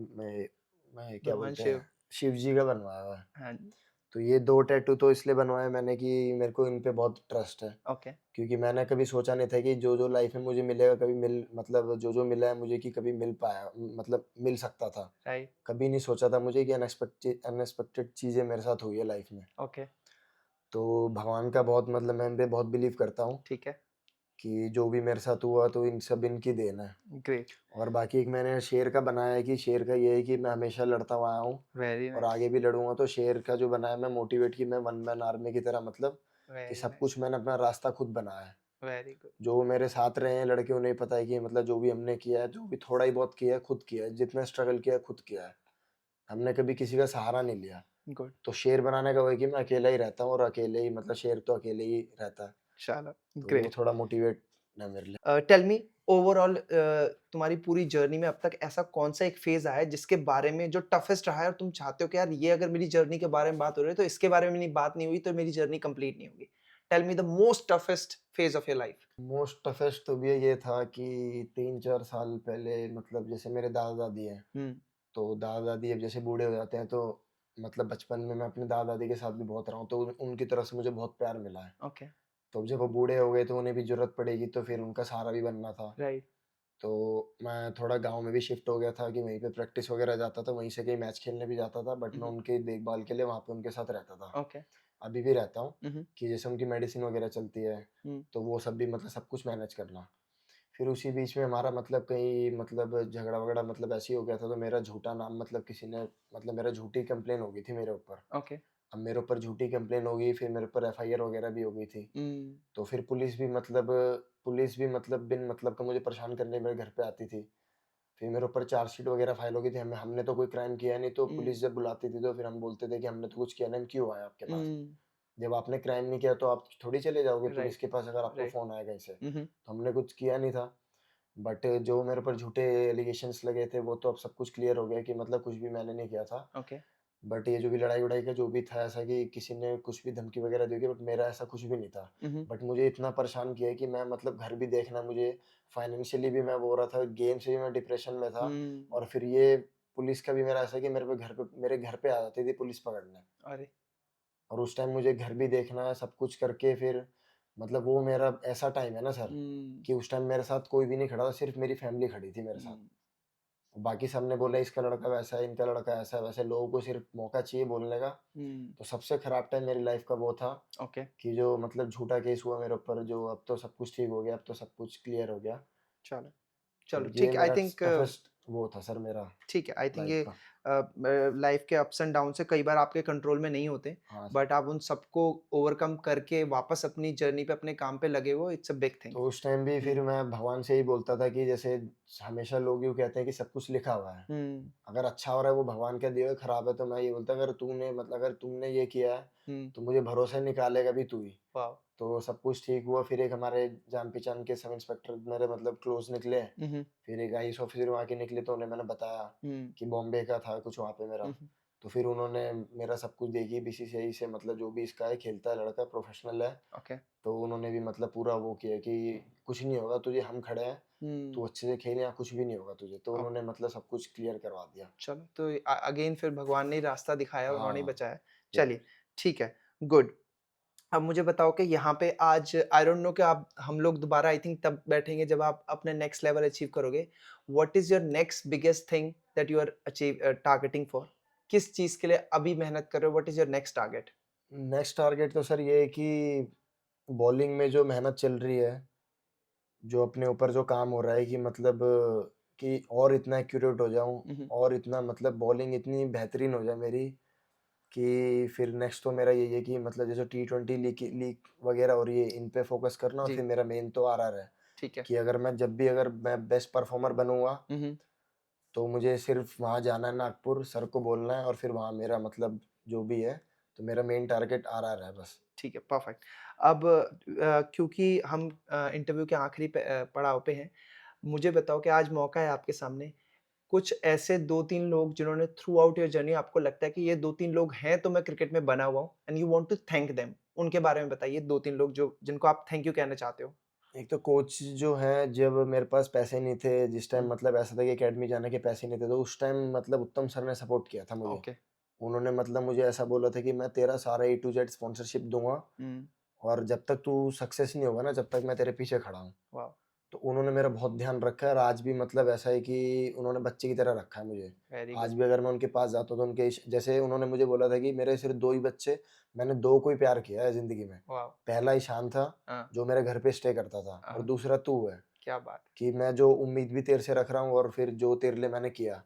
मैं क्या भगवान बोलते शिव। हैं, शिव जी का बनवाया हुआ है। हाँ जी। तो ये 2 टैटू तो इसलिए बनवाए मैंने कि मेरे को इन पे बहुत ट्रस्ट है। ओके। क्योंकि मैंने कभी सोचा नहीं था कि जो लाइफ में मुझे मिलेगा कभी मिल मतलब जो मिला है मुझे कि कभी मिल पाया, मतलब मिल सकता था। राइट। कभी नहीं सोचा था मुझे कि अनएक्सपेक्टेड चीज़ें मेरे साथ हुई है लाइफ में। ओके। तो भगवान का बहुत मतलब मैं इन पे बहुत बिलीव करता हूँ ठीक है। कि जो भी मेरे साथ हुआ तो इन सब इनकी देन है। ग्रेट। और बाकी एक मैंने शेर का बनाया है कि शेर का ये है कि मैं हमेशा लड़ता हुआ आया हूँ वेरी और नाइस। आगे भी लड़ूंगा। तो शेर का जो बनाया मैं मोटिवेट कि मैं वन मैन आर्मी की तरह, मतलब कि वेरी सब नाइस। कुछ मैंने अपना रास्ता खुद बनाया है। Very good. जो मेरे साथ रहे हैं लड़के उन्हें पता है कि मतलब जो भी हमने किया है, जो भी थोड़ा ही बहुत किया है खुद किया है, जितना स्ट्रगल किया है खुद किया है, हमने कभी किसी का सहारा नहीं लिया। गुड। तो शेर बनाने का वही कि मैं अकेला ही रहता हूँ और अकेले ही, मतलब शेर तो अकेले ही रहता है। चलो तो वो ग्रेट। थोड़ा मोटिवेट है मेरे लिए। टेल मी ओवरऑल तुम्हारी पूरी जर्नी में अब तक ऐसा कौन सा एक फेज आया है जिसके बारे में जो टफेस्ट रहा है और तुम चाहते हो कि यार ये अगर मेरी जर्नी के बारे में बात हो रही है तो इसके बारे में बात नहीं हुई तो मेरी जर्नी कंप्लीट नहीं होगी। Tell me the most toughest phase of your life. Most toughest तो भी ये था कि 3-4 साल पहले, मतलब जैसे मेरे दादा दादी हैं, तो दादा दादी अब जैसे बूढ़े हो जाते हैं, तो मतलब बचपन में मैं अपने दादा दादी के साथ भी बहुत रहा हूँ, तो उनकी तरफ से मुझे बहुत प्यार मिला है। ओके। तो अब जब वो बूढ़े हो गए तो उन्हें भी ज़रूरत पड़ेगी, तो फिर उनका सहारा भी बनना था। राइट। तो मैं थोड़ा गाँव में भी शिफ्ट हो गया था कि वहीं पे प्रैक्टिस वगैरह जाता था, वहीं से कहीं मैच खेलने भी जाता था, बट मैं उनकी देखभाल के लिए वहाँ पे उनके साथ रहता था। ओके। अभी भी रहता हूँ कि जैसे उनकी मेडिसिन वगैरह चलती है, तो वो सब भी मतलब सब कुछ मैनेज करना। फिर उसी बीच में हमारा मतलब कहीं मतलब झगड़ा-वगड़ा मतलब ऐसे ही हो गया था, तो मेरा झूठा नाम मतलब किसी ने, मतलब मेरा झूठी कंप्लेन हो गई थी मेरे ऊपर। ओके। अब मेरे ऊपर झूठी कंप्लेन हो गई, फिर मेरे ऊपर एफआईआर वगैरह भी हो गई थी। तो फिर पुलिस भी मतलब बिन मतलब का मुझे परेशान करने मेरे घर पे आती थी। फिर मेरे ऊपर चार्जशीट वगैरह फाइल हो गई थी। हमने तो कोई क्राइम किया नहीं, तो पुलिस जब बुलाती थी तो फिर हम बोलते थे कि हमने तो कुछ किया नहीं, हम क्यों आए आपके पास? जब आपने क्राइम नहीं किया तो आप थोड़ी चले जाओगे पुलिस राइट। के पास अगर आपको राइट। फ़ोन आएगा इससे। तो हमने कुछ किया नहीं था। बट जो मेरे ऊपर झूठे एलिगेशंस लगे थे वो तो अब सब कुछ क्लियर हो गया कि मतलब कुछ भी मैंने नहीं किया था। ओके। बट ये जो भी लड़ाई वड़ाई का जो भी था, ऐसा कि किसी ने कुछ भी धमकी वगैरह दी होगी, बट मेरा ऐसा कुछ भी नहीं था। हम्म, बट मुझे इतना परेशान किया है कि मैं मतलब घर भी देखना, मुझे फाइनेंशियली भी मैं वो हो रहा था, गेम से भी मैं डिप्रेशन में था। हम्म, और फिर ये पुलिस का भी मेरा ऐसा कि मेरे घर पे आ जाती थी पुलिस पकड़ने। अरे, और उस टाइम मुझे घर भी देखना है, सब कुछ करके फिर मतलब वो मेरा ऐसा टाइम है ना सर, हम्म, कि उस टाइम मेरे साथ कोई भी नहीं खड़ा था, सिर्फ़ मेरी फैमिली खड़ी थी मेरे साथ। हम्म, बाकी सबने बोला इसका लड़का वैसा है, इनका लड़का ऐसा है, वैसे लोगों को सिर्फ़ मौका चाहिए बोलने का। हम्म, तो सबसे खराब टाइम मेरी लाइफ़ का वो था ओके, कि जो मतलब झूठा केस हुआ मेरे ऊपर, जो अब तो सब कुछ ठीक हो गया, अब तो सब कुछ क्लियर हो गया। चलो, तो चलो ये ठीक है, आई मेरा थिंक टफ़ेस्ट वो था सर मेरा ठीक है, आई थिंक लाइफ़ ये का। लाइफ के अप्स एंड डाउन से कई बार आपके कंट्रोल में नहीं होते, हाँ सर। बट आप उन सबको ओवरकम करके वापस अपनी जर्नी पे अपने काम पे लगे हो, इट्स अ बिग थिंग। तो उस टाइम भी हुँ, फिर मैं भगवान से ही बोलता था कि जैसे हमेशा लोग यूँ कहते हैं कि सब कुछ लिखा हुआ है। हुँ, अगर अच्छा हो रहा है वो भगवान का दिया हुआ, खराब है तो मैं ये बोलता अगर तुमने ये किया है, हुँ, तो मुझे भरोसे निकालेगा भी तू ही। वाओ! तो सब कुछ ठीक हुआ, फिर एक हमारे जान-पहचान के सब इंस्पेक्टर मेरे मतलब क्लोज़ निकले। हुँ, हुँ, फिर एक आईएएस ऑफिसर वहाँ के निकले, तो उन्हें मैंने बताया हुँ, कि बॉम्बे का था कुछ वहाँ पे मेरा। हुँ, हुँ, तो फिर उन्होंने मेरा सब कुछ देखी, बीसीसीआई से मतलब जो भी इसका है, खेलता है लड़का, प्रोफ़ेशनल है। ओके, तो उन्होंने भी मतलब पूरा वो किया कि कुछ नहीं होगा तुझे, हम खड़े हैं, हुँ, तू अच्छे से खेल, यहाँ कुछ भी नहीं होगा तुझे। तो ओके, उन्होंने मतलब सब कुछ क्लियर करवा दिया। चलो तो अगेन फिर भगवान ने ही रास्ता दिखाया, उन्होंने ही हाँ, बचाया। चलिए, राइट। ठीक है, गुड। अब मुझे बताओ कि यहाँ पे आज आई डोंट नो कि आप हम लोग दोबारा आई थिंक तब बैठेंगे जब आप अपने नेक्स्ट लेवल अचीव करोगे। What is your next biggest thing that you are targeting for? किस चीज़ के लिए अभी मेहनत कर रहे हो? What is your next target? Next target तो सर ये है कि बॉलिंग में जो मेहनत चल रही है, जो अपने ऊपर जो काम हो रहा है कि मतलब कि और इतना एक्यूरेट हो जाऊँ, हुँ, हुँ। और इतना मतलब बॉलिंग इतनी बेहतरीन हो जाए मेरी, कि फिर नेक्स्ट तो मेरा यही है कि मतलब जैसे टी20 लीग वगैरह हो रही है, इन पे फ़ोकस करना। और जी, फिर मेरा मेन तो आरआर है, ठीक है। कि अगर मैं बेस्ट परफ़ॉर्मर बनूँगा, हुँ, हुँ। तो मुझे सिर्फ़ वहाँ जाना है नागपुर, सर को बोलना है और फिर वहाँ मेरा मतलब जो भी है, तो मेरा मेन टारगेट आरआर है बस। ठीक है, परफेक्ट। अब क्योंकि हम इंटरव्यू के आखिरी पड़ाव पे हैं, मुझे बताओ कि आज मौका है आपके सामने, कुछ ऐसे 2-3 लोग जिन्होंने थ्रू आउट योर जर्नी आपको लगता है कि ये 2-3 लोग हैं तो मैं क्रिकेट में बना हुआ हूँ and you want to thank them, उनके बारे में बताइए 2-3 लोग जो जिनको आप थैंक यू कहना चाहते हो? एक तो कोच जो हैं, जब मेरे पास पैसे नहीं थे, जिस टाइम हुँ, मतलब ऐसा था कि अकेडमी जाने के पैसे नहीं थे, तो उस टाइम मतलब उत्तम सर ने सपोर्ट किया था मुझे। ओके। उन्होंने मतलब मुझे ऐसा बोला था कि मैं तेरा सारा ए टू जेड स्पॉन्सरशिप दूँगा, हुँ, और जब तक तू सक्सेस नहीं होगा ना, जब तक मैं तेरे पीछे खड़ा हूँ। वाओ! तो उन्होंने मेरा बहुत ध्यान रखा है, और आज भी मतलब ऐसा है कि उन्होंने बच्चे की तरह रखा है मुझे। वेरी आज गुड, भी अगर मैं उनके पास जाता हूँ, तो उनके जैसे उन्होंने मुझे बोला था कि मेरे सिर्फ़ 2 ही बच्चे, मैंने 2 को ही प्यार किया है ज़िंदगी में। वाओ! पहला ईशान था, हाँ, जो मेरे घर पे स्टे करता था, और हाँ, दूसरा तू है। क्या बात है। कि मैं जो उम्मीद भी तेरे से रख रहा हूँ, और फिर जो तेरे लिए मैंने किया,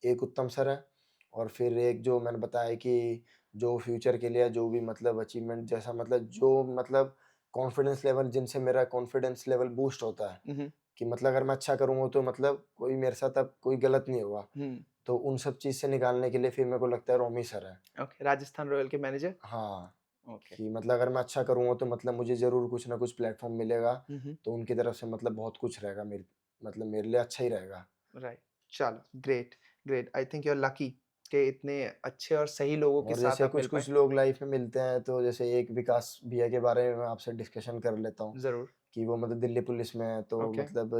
एक उत्तम सर है, और फिर एक जो मैंने बताया कि जो फ्यूचर के लिए जो भी मतलब अचीवमेंट जैसा मतलब जो मतलब कॉन्फिडेंस लेवल, जिनसे मेरा कॉन्फिडेंस लेवल बूस्ट होता है, हुँ, हुँ, कि मतलब अगर मैं अच्छा करूँगा तो मतलब कोई मेरे साथ अब कोई गलत नहीं होगा। हुँ, तो उन सब चीज़ से निकालने के लिए फिर मेरे को लगता है रोमी सर है। ओके, राजस्थान रॉयल के मैनेजर? हाँ, ओके। कि मतलब अगर मैं अच्छा करूँगा तो मतलब मुझे ज़रूर कुछ ना कुछ प्लेटफ़ॉर्म मिलेगा, हुँ, हुँ, तो उनकी तरफ से मतलब बहुत कुछ रहेगा मेरे लिए अच्छा ही रहेगा। राइट, चलो great, great, I think you are lucky कि इतने अच्छे और सही लोगों के और साथ जैसे आप मिल पाए। कुछ-कुछ लोग लाइफ में मिलते हैं, तो जैसे एक विकास भैया के बारे में मैं आपसे डिस्कशन कर लेता हूँ, ज़रूर, कि वो मतलब दिल्ली पुलिस में है, तो ओके, मतलब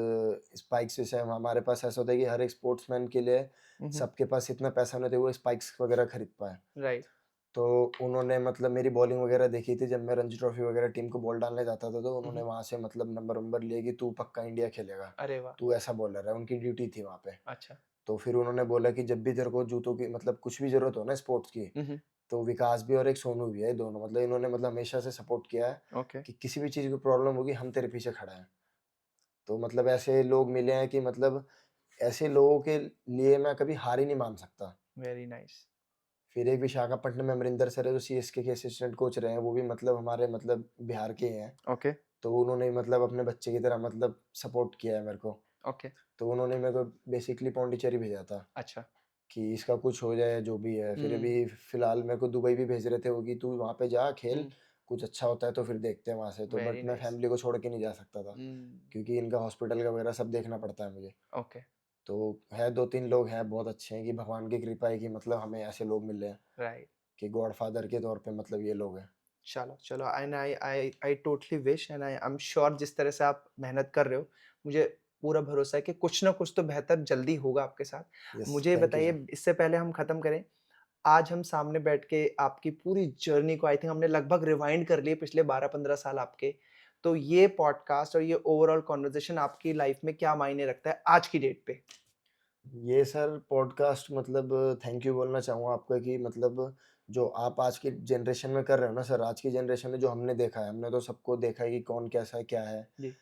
स्पाइक्स जैसे हमारे पास ऐसा होता है कि हर एक स्पोर्ट्समैन के लिए हुँ, हुँ, सबके पास इतना पैसा नहीं होता कि वो स्पाइक्स वगैरह खरीद पाएँ। राइट, तो उन्होंने मतलब मेरी बॉलिंग वगैरह देखी थी, जब मैं रणजी ट्रॉफी वगैरह टीम को बॉल डालने जाता था, तो हुँ, उन्होंने हुँ, वहाँ से मतलब नंबर-वंबर लिए कि तू पक्का इंडिया खेलेगा, अरे वाह! तू ऐसा बॉलर है, उनकी ड्यूटी थी वहाँ पे। अच्छा, तो फिर उन्होंने बोला कि जब भी तेरे को जूतों की मतलब कुछ भी ज़रूरत हो ना स्पोर्ट्स की, हुँ, हुँ, तो विकास भी और एक सोनू भी है, ये दोनों मतलब इन्होंने मतलब हमेशा से सपोर्ट किया है, ओके, कि किसी भी चीज़ की प्रॉब्लम होगी हम तेरे पीछे खड़े हैं। तो मतलब ऐसे लोग मिले हैं कि मतलब ऐसे लोगों के लिए मैं कभी हार ही नहीं मान सकता। वेरी नाइस, फिर एक विशाखापट्टनम में अमरिंदर सर है, जो सीएसके के असिस्टेंट कोच रहे हैं, वो भी मतलब हमारे मतलब बिहार के ही हैं। ओके, तो उन्होंने मतलब अपने बच्चे की तरह मतलब सपोर्ट किया है मेरे को। ओके, तो उन्होंने मेरे को बेसिकली पौंडीचेरी भेजा था, अच्छा, कि इसका कुछ हो जाए जो भी है। फिर हुँ, अभी फ़िलहाल मेरे को दुबई भी भेज रहे थे वो, कि तू वहाँ पे जा खेल, हुँ, कुछ अच्छा होता है तो फिर देखते हैं वहाँ से। तो वेरी बट मैं नाइस, फैमिली को छोड़ के नहीं जा सकता था, हुँ, क्योंकि इनका हॉस्पिटल का वगैरह सब देखना पड़ता है मुझे। ओके, तो है 2-3 लोग हैं बहुत अच्छे हैं कि भगवान की कृपा है कि मतलब हमें ऐसे लोग मिले हैं राइट। कि गॉडफादर के तौर पे मतलब ये लोग हैं। चलो, चलो, and I totally wish and I am sure जिस तरह से आप मेहनत कर रहे हो, मुझे पूरा भरोसा है कि कुछ ना कुछ तो बेहतर जल्दी होगा आपके साथ। यस, मुझे ये थैंक यू सर। बताइए, इससे पहले हम खत्म करें, आज हम सामने बैठ के आपकी पूरी जर्नी को आई थिंक हमने लगभग रिवाइंड कर लिए पिछले 12-15 साल आपके। तो ये पॉडकास्ट और ये ओवरऑल कन्वर्सेशन आपकी लाइफ में क्या मायने रखता है आज की डेट पे? ये सर पॉडकास्ट मतलब थैंक यू बोलना चाहूँगा आपका कि मतलब जो आप आज की जनरेशन में कर रहे हो ना सर, आज की जनरेशन में जो हमने देखा है, हमने तो सबको देखा है कि कौन कैसा है, क्या है। जी।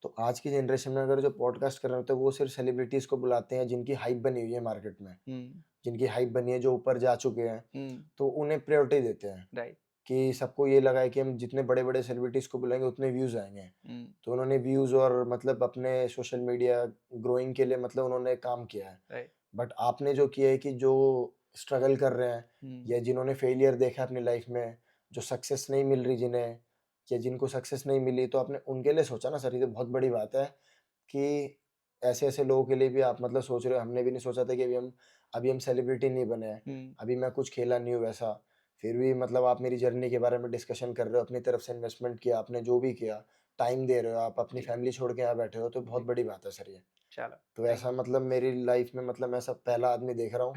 तो आज की जनरेशन में अगर जो पॉडकास्ट कर रहे होते हैं, वो सिर्फ़ सेलिब्रिटीज़ को बुलाते हैं जिनकी हाइप बनी हुई है मार्केट में, हुँ, जिनकी हाइप बनी है, जो ऊपर जा चुके हैं, हुँ, तो उन्हें प्रायोरिटी देते हैं राइट। कि सबको ये लगा है कि हम जितने बड़े-बड़े सेलिब्रिटीज़ को बुलाएँगे उतने व्यूज़ आएँगे। हुँ, तो उन्होंने व्यूज़ और मतलब अपने सोशल मीडिया ग्रोइंग के लिए मतलब उन्होंने काम किया है। राइट। बट आपने जो किया है कि जो स्ट्रगल कर रहे हैं हुँ, या जिन्होंने फेलियर देखा है अपनी लाइफ में, जो सक्सेस नहीं मिल रही जिन्हें या जिनको सक्सेस नहीं मिली, तो आपने उनके लिए सोचा ना सर, ये तो बहुत बड़ी बात है कि ऐसे-ऐसे लोगों के लिए भी आप मतलब सोच रहे हो। हमने भी नहीं सोचा था कि अभी हम सेलिब्रिटी नहीं बने हैं, हुँ, अभी मैं कुछ खेला नहीं हूँ वैसा। फिर भी मतलब आप मेरी जर्नी के बारे में डिस्कशन कर रहे हो, अपनी तरफ से इन्वेस्टमेंट किया, आपने जो भी किया, टाइम दे रहे हो, आप अपनी जी, फैमिली छोड़ के यहाँ बैठे हो, तो बहुत जी। बड़ी बात है सर ये। चलो, तो थैंक ऐसा मतलब मेरी लाइफ में मतलब मैं सब पहला आदमी देख रहा हूँ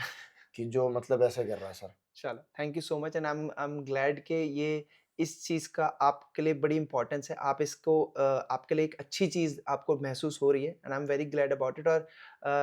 कि जो मतलब ऐसे कर रहा है सर। चलो, thank you so much and I am glad कि ये इस चीज़ का आपके लिए बड़ी इम्पोर्टेंस है। आप इसको आपके लिए एक अच्छी चीज़ आपको महसूस हो रही है and I am very glad about it. और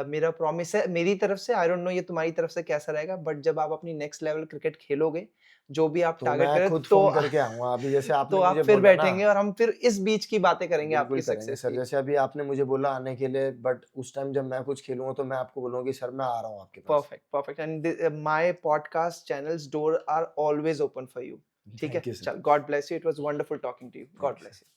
मेरा प्रॉमिस है मेरी तरफ से, आई डोंट नो ये तुम्हारी तरफ से कैसा रहेगा, बट जब आप अपनी नेक्स्ट लेवल क्रिकेट खेलोगे, जो भी आप तो टारगेट मैं करें, खुद तो फ़ोन करके आऊँगा, अभी जैसे तो आपने आप मुझे फिर बोला ना, बैठेंगे और हम फिर इस बीच की बातें करेंगे बिल्कुल आपकी करेंगे सक्सेस सर। की। जैसे अभी आपने मुझे बोला आने के लिए, बट उस टाइम जब मैं कुछ खेलूँगा तो मैं आपको बोलूँगा कि सर मैं आ रहा हूँ आपके पास। Perfect, perfect and my podcast channels door are always open for you. ठीक है? Thank you sir. चल, God bless you. It was wonderful talking to you. Thank God you bless sir. You.